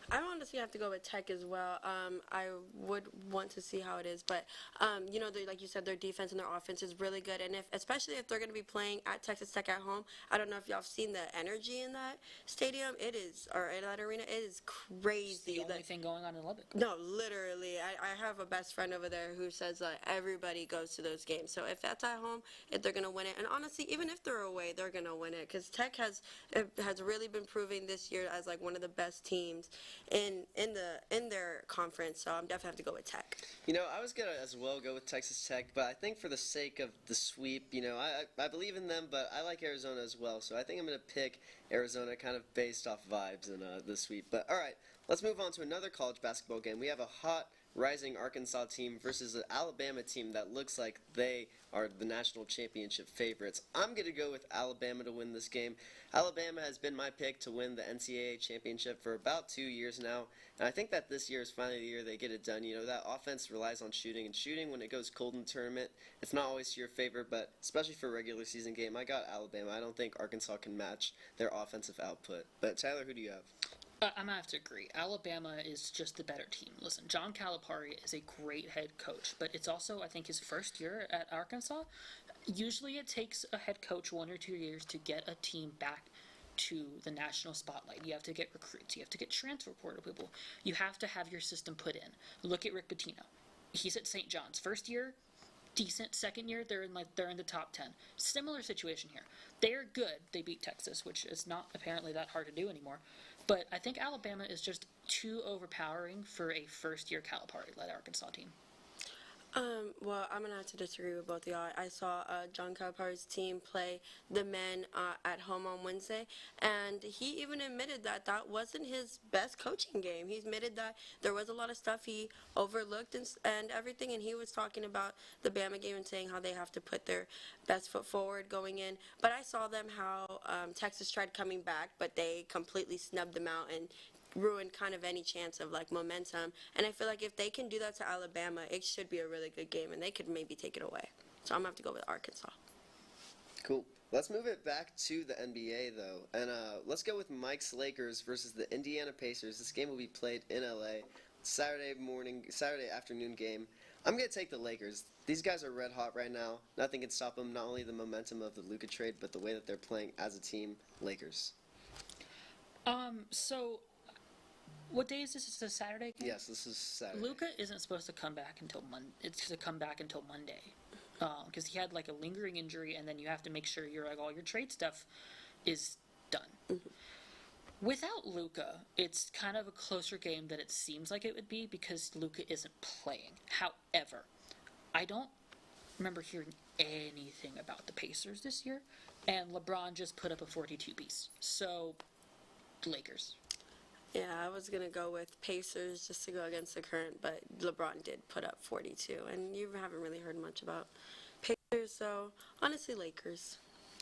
I honestly have to go with Tech as well. I would want to see how it is, but like you said, their defense and their offense is really good, and especially if they're going to be playing at Texas Tech at home. I don't know if y'all have seen the energy in that stadium. Or in that arena. It is crazy. It's the only thing going on in Lubbock. No, literally. I have a best friend over there who says that everybody goes to those games. So if that's at home, if they're going to win it, and honestly, even if they're away, they're going to win it because Tech has really been proving this year as like one of the best teams in their conference, so I'm definitely have to go with Tech. I was gonna as well go with Texas Tech, but I think for the sake of the sweep, I believe in them, but I like Arizona as well, so I think I'm gonna pick Arizona kind of based off vibes in the sweep. But all right, let's move on to another college basketball game. We have a hot rising Arkansas team versus an Alabama team that looks like they are the national championship favorites. I'm going to go with Alabama to win this game. Alabama has been my pick to win the NCAA championship for about 2 years now, and I think that this year is finally the year they get it done. That offense relies on shooting, and shooting when it goes cold in the tournament, it's not always to your favor, but especially for a regular season game, I got Alabama. I don't think Arkansas can match their offensive output. But Tyler, who do you have? I'm going to have to agree. Alabama is just the better team. Listen, John Calipari is a great head coach, but it's also, I think, his first year at Arkansas. Usually it takes a head coach 1 or 2 years to get a team back to the national spotlight. You have to get recruits. You have to get transfer portal people. You have to have your system put in. Look at Rick Pitino. He's at St. John's. First year, decent. Second year, they're in the top 10. Similar situation here. They're good. They beat Texas, which is not apparently that hard to do anymore. But I think Alabama is just too overpowering for a first-year Calipari-led Arkansas team. Well, I'm going to have to disagree with both of y'all. I saw John Calipari's team play the men at home on Wednesday, and he even admitted that wasn't his best coaching game. He admitted that there was a lot of stuff he overlooked and everything, and he was talking about the Bama game and saying how they have to put their best foot forward going in. But I saw how Texas tried coming back, but they completely snubbed them out and ruin kind of any chance of momentum, and I feel like if they can do that to Alabama, it should be a really good game, and they could maybe take it away. So I'm gonna have to go with Arkansas. Cool. Let's move it back to the NBA though, and let's go with Mike's Lakers versus the Indiana Pacers. This game will be played in LA, Saturday afternoon game. I'm gonna take the Lakers. These guys are red hot right now. Nothing can stop them. Not only the momentum of the Luka trade, but the way that they're playing as a team. Lakers. So what day is this? Is this a Saturday game? Yes, this is Saturday. Luka isn't supposed to come back until Monday. It's to come back until Monday, because he had a lingering injury, and then you have to make sure all your trade stuff is done. Mm-hmm. Without Luka, it's kind of a closer game than it seems like it would be because Luka isn't playing. However, I don't remember hearing anything about the Pacers this year, and LeBron just put up a 42 piece. So, Lakers. Yeah, I was going to go with Pacers just to go against the current, but LeBron did put up 42, and you haven't really heard much about Pacers, so honestly, Lakers.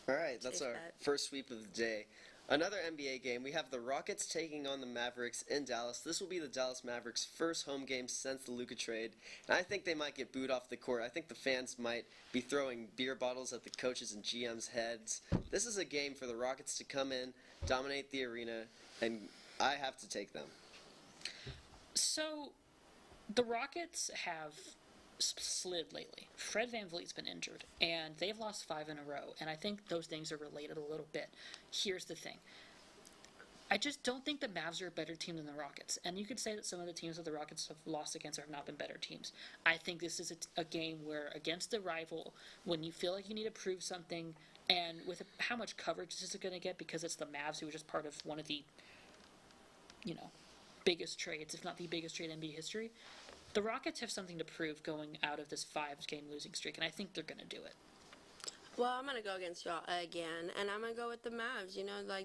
All right, that's our first sweep of the day. Another NBA game, we have the Rockets taking on the Mavericks in Dallas. This will be the Dallas Mavericks' first home game since the Luka trade, and I think they might get booed off the court. I think the fans might be throwing beer bottles at the coaches and GM's heads. This is a game for the Rockets to come in, dominate the arena, and I have to take them. So, the Rockets have slid lately. Fred VanVleet's been injured, and they've lost 5 in a row, and I think those things are related a little bit. Here's the thing. I just don't think the Mavs are a better team than the Rockets, and you could say that some of the teams that the Rockets have lost against have not been better teams. I think this is a game where, against the rival, when you feel like you need to prove something, And with how much coverage this is going to get, because it's the Mavs, who are just part of one of the, biggest trades, if not the biggest trade in NBA history, the Rockets have something to prove going out of this 5-game losing streak, and I think they're going to do it. Well, I'm going to go against y'all again, and I'm going to go with the Mavs.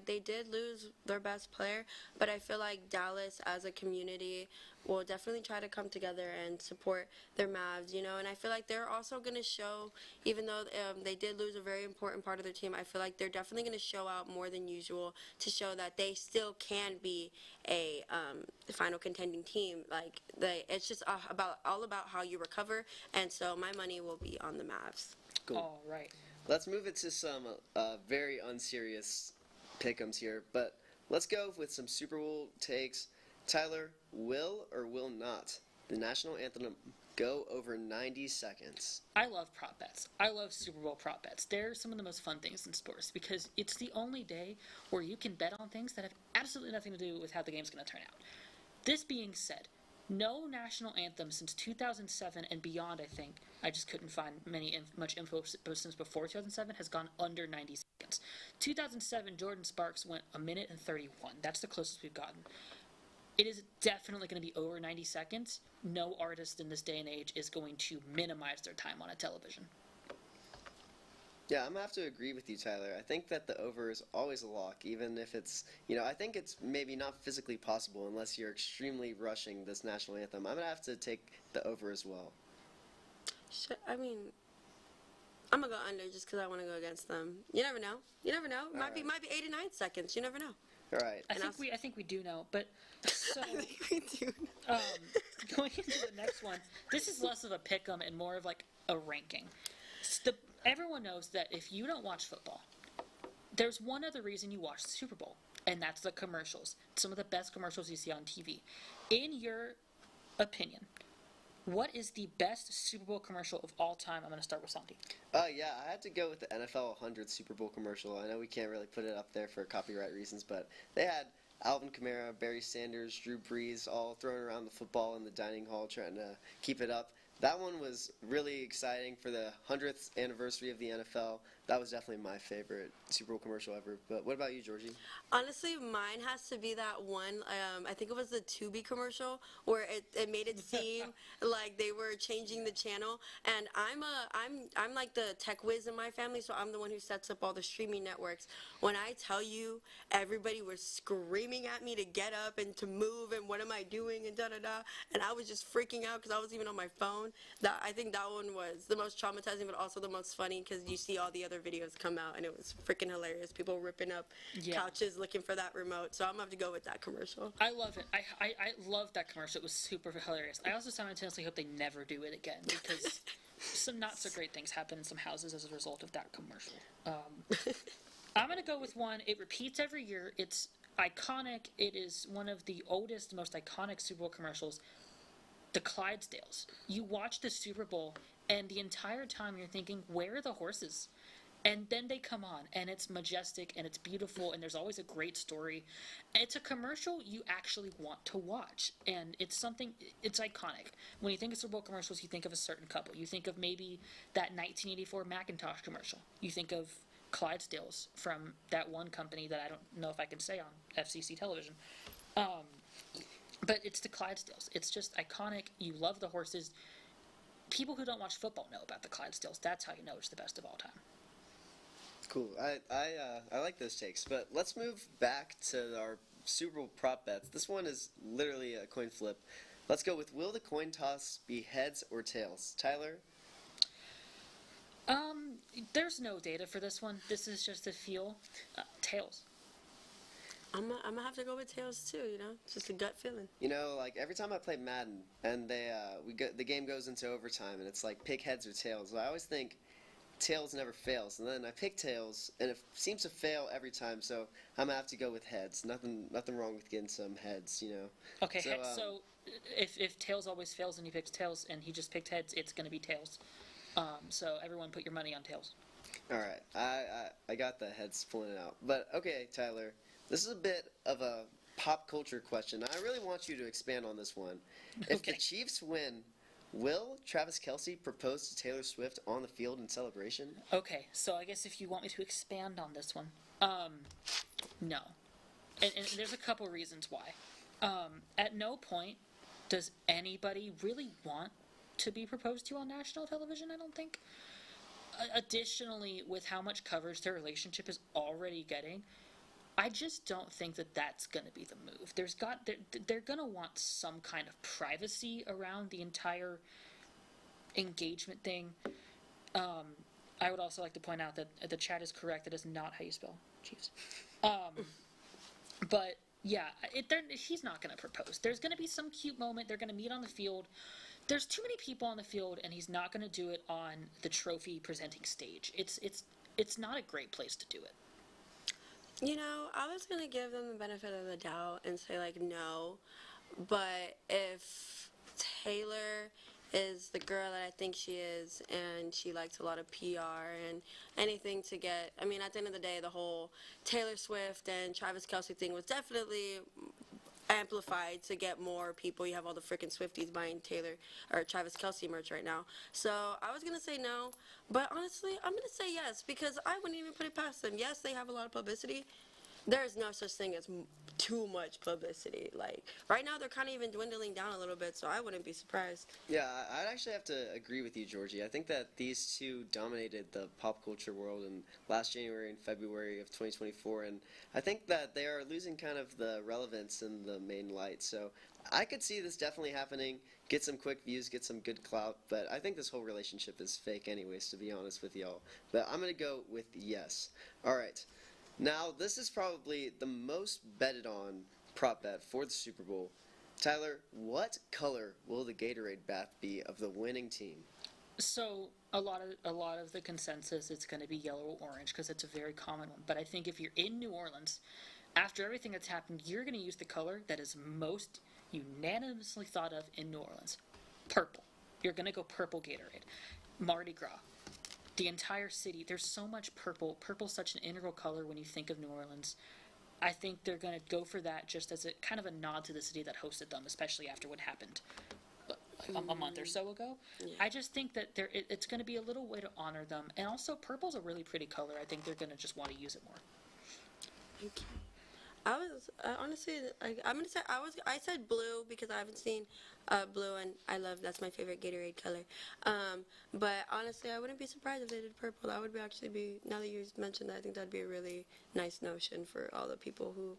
They did lose their best player, but I feel like Dallas as a community will definitely try to come together and support their Mavs, and I feel like they're also going to show, even though they did lose a very important part of their team, I feel like they're definitely going to show out more than usual to show that they still can be a final contending team. It's just all about how you recover, and so my money will be on the Mavs. Cool. All right. Let's move it to some very unserious pick'ems here, but let's go with some Super Bowl takes. Tyler, will or will not the national anthem go over 90 seconds? I love prop bets. I love Super Bowl prop bets. They're some of the most fun things in sports because it's the only day where you can bet on things that have absolutely nothing to do with how the game's going to turn out. This being said, no national anthem since 2007 and beyond, I think, I just couldn't find much info since before 2007, has gone under 90 seconds. 2007, Jordan Sparks went 1 minute and 31. That's the closest we've gotten. It is definitely going to be over 90 seconds. No artist in this day and age is going to minimize their time on a television. Yeah, I'm going to have to agree with you, Tyler. I think that the over is always a lock, even if it's, I think it's maybe not physically possible unless you're extremely rushing this national anthem. I'm going to have to take the over as well. I'm going to go under just because I want to go against them. You never know. Might be 8 or 9 seconds. You never know. All right. I think we do know, but so I think we do. Going into the next one, this is less of a pick'em and more of like a ranking. Everyone knows that if you don't watch football, there's one other reason you watch the Super Bowl, and that's the commercials. Some of the best commercials you see on TV. In your opinion, what is the best Super Bowl commercial of all time? I'm going to start with Santi. Yeah, I had to go with the NFL 100 Super Bowl commercial. I know we can't really put it up there for copyright reasons, but they had Alvin Kamara, Barry Sanders, Drew Brees all throwing around the football in the dining hall trying to keep it up. That one was really exciting for the 100th anniversary of the NFL. That was definitely my favorite Super Bowl commercial ever. But what about you, Giorgy? Honestly, mine has to be that one. I think it was the Tubi commercial where it made it seem like they were changing the channel. And I'm like the tech whiz in my family, so I'm the one who sets up all the streaming networks. When I tell you, everybody was screaming at me to get up and to move and what am I doing and da-da-da. And I was just freaking out because I was even on my phone. I think that one was the most traumatizing, but also the most funny because you see all the other videos come out, and it was freaking hilarious. People ripping up couches looking for that remote. So I'm gonna have to go with that commercial. I love it. I love that commercial. It was super hilarious. I also simultaneously hope they never do it again because some not so great things happen in some houses as a result of that commercial. I'm gonna go with one. It repeats every year. It's iconic. It is one of the oldest, most iconic Super Bowl commercials. The Clydesdales. You watch the Super Bowl, and the entire time you're thinking, where are the horses? And then they come on, and it's majestic, and it's beautiful, and there's always a great story. It's a commercial you actually want to watch, and it's iconic. When you think of Super Bowl commercials, you think of a certain couple. You think of maybe that 1984 Macintosh commercial. You think of Clydesdales from that one company that I don't know if I can say on FCC television. But it's the Clydesdales. It's just iconic. You love the horses. People who don't watch football know about the Clydesdales. That's how you know it's the best of all time. Cool. I like those takes. But let's move back to our Super Bowl prop bets. This one is literally a coin flip. Let's go with, will the coin toss be heads or tails? Tyler? There's no data for this one. This is just a feel. Tails. I'm gonna have to go with tails too. Just a gut feeling. Like every time I play Madden and the game goes into overtime and it's like pick heads or tails. I always think tails never fails, and then I pick tails and it seems to fail every time. So I'm gonna have to go with heads. Nothing wrong with getting some heads. Okay. So if tails always fails and he picks tails and he just picked heads, it's gonna be tails. So everyone, put your money on tails. All right. I got the heads pulling out. But okay, Tyler. This is a bit of a pop culture question. I really want you to expand on this one. If the Chiefs win, Will Travis Kelce propose to Taylor Swift on the field in celebration? Okay, so I guess if you want me to expand on this one, no. And there's a couple reasons why. At no point does anybody really want to be proposed to on national television, I don't think. Additionally, with how much coverage their relationship is already getting, I just don't think that that's going to be the move. They're going to want some kind of privacy around the entire engagement thing. I would also like to point out that the chat is correct. That is not how you spell Chiefs. But yeah, he's not going to propose. There's going to be some cute moment. They're going to meet on the field. There's too many people on the field, and he's not going to do it on the trophy presenting stage. It's not a great place to do it. You know, I was going to give them the benefit of the doubt and say, like, no. But if Taylor is the girl that I think she is, and she likes a lot of PR and anything to get... I mean, at the end of the day, the whole Taylor Swift and Travis Kelce thing was definitely amplified to get more people. You have all the freaking Swifties buying Taylor or Travis Kelce merch right now. So I was going to say no, but honestly, I'm going to say yes because I wouldn't even put it past them. Yes, they have a lot of publicity. There's no such thing as too much publicity. Like, right now, they're kind of even dwindling down a little bit, so I wouldn't be surprised. Yeah, I'd actually have to agree with you, Giorgy. I think that these two dominated the pop culture world in last January and February of 2024, and I think that they are losing kind of the relevance in the main light. So I could see this definitely happening, get some quick views, get some good clout, but I think this whole relationship is fake anyways, to be honest with y'all. But I'm going to go with yes. All right. Now, this is probably the most betted on prop bet for the Super Bowl. Tyler, what color will the Gatorade bath be of the winning team? So a lot of the consensus it's going to be yellow or orange because it's a very common one. But I think if you're in New Orleans, after everything that's happened, you're going to use the color that is most unanimously thought of in New Orleans: purple. You're going to go purple Gatorade. Mardi Gras. The entire city, there's so much purple. Purple's such an integral color when you think of New Orleans. I think they're going to go for that just as a kind of a nod to the city that hosted them, especially after what happened a month or so ago. Yeah. I just think that it's going to be a little way to honor them. And also, purple's a really pretty color. I think they're going to just want to use it more. Thank you. I was honestly, I'm gonna say I said blue because I haven't seen blue, and that's my favorite Gatorade color. But honestly, I wouldn't be surprised if they did purple. That would be now that you mentioned that, I think that'd be a really nice notion for all the people who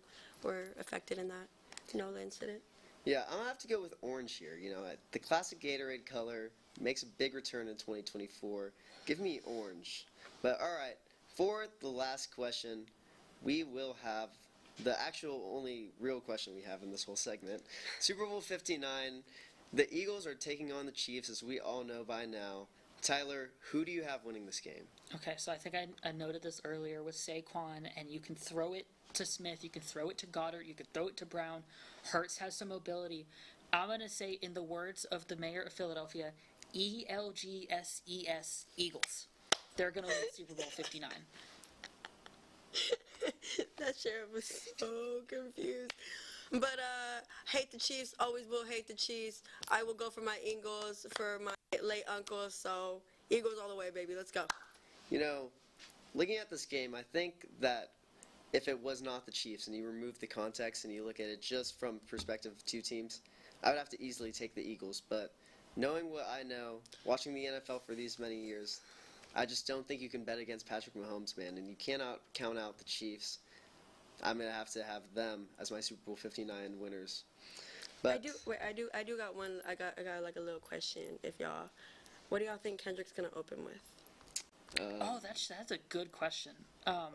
were affected in that NOLA incident. Yeah, I'm gonna have to go with orange here. You know, the classic Gatorade color makes a big return in 2024. Give me orange. But all right, for the last question, we will have the actual only real question we have in this whole segment. Super Bowl 59, the Eagles are taking on the Chiefs, as we all know by now. Tyler, who do you have winning this game? Okay, so I think I noted this earlier with Saquon, and you can throw it to Smith, you can throw it to Goddard, you can throw it to Brown. Hurts has some mobility. I'm going to say, in the words of the mayor of Philadelphia, ELGSES, Eagles. They're going to win Super Bowl 59. That sheriff was so confused. But hate the Chiefs, always will hate the Chiefs. I will go for my Eagles for my late uncle, so Eagles all the way, baby. Let's go. You know, looking at this game, I think that if it was not the Chiefs and you remove the context and you look at it just from the perspective of two teams, I would have to easily take the Eagles. But knowing what I know, watching the NFL for these many years, I just don't think you can bet against Patrick Mahomes, man, and you cannot count out the Chiefs. I'm gonna have to have them as my Super Bowl 59 winners. But I do got one. I got like a little question. What do y'all think Kendrick's gonna open with? That's a good question. I'm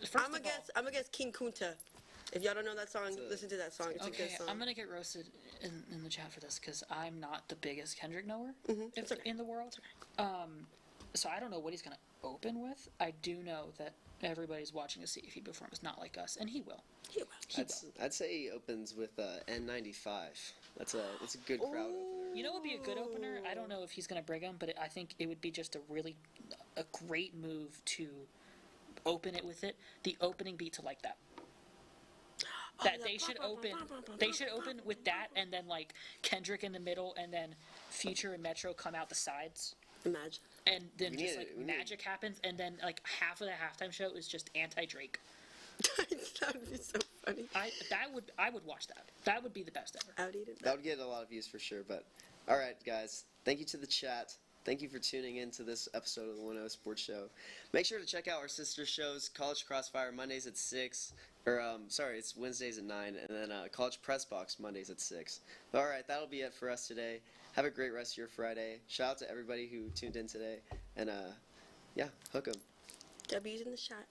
gonna guess King Kunta. If y'all don't know that song, listen to that song. It's a good song. I'm gonna get roasted in the chat for this because I'm not the biggest Kendrick knower in the world. So I don't know what he's going to open with. I do know that everybody's watching to see if he performs not like us, and he will. He will. I'd say he opens with N95. That's a good crowd opener. You know what would be a good opener? I don't know if he's going to bring him, but I think it would be just a great move to open it with it. The opening beat to Like That. that they should open. They should open with that, and then like Kendrick in the middle, and then Future and Metro come out the sides. Imagine. And then just like magic happens, and then like half of the halftime show is just anti-Drake. That would be so funny. I would watch that. That would be the best ever. I would eat it. That would get a lot of views for sure. But all right, guys, thank you to the chat. Thank you for tuning in to this episode of the 1-0 Sports Show. Make sure to check out our sister shows, College Crossfire Mondays at 6, or it's Wednesdays at 9, and then College Press Box Mondays at 6. All right, that'll be it for us today. Have a great rest of your Friday. Shout out to everybody who tuned in today, and yeah, hook 'em. W's in the shot.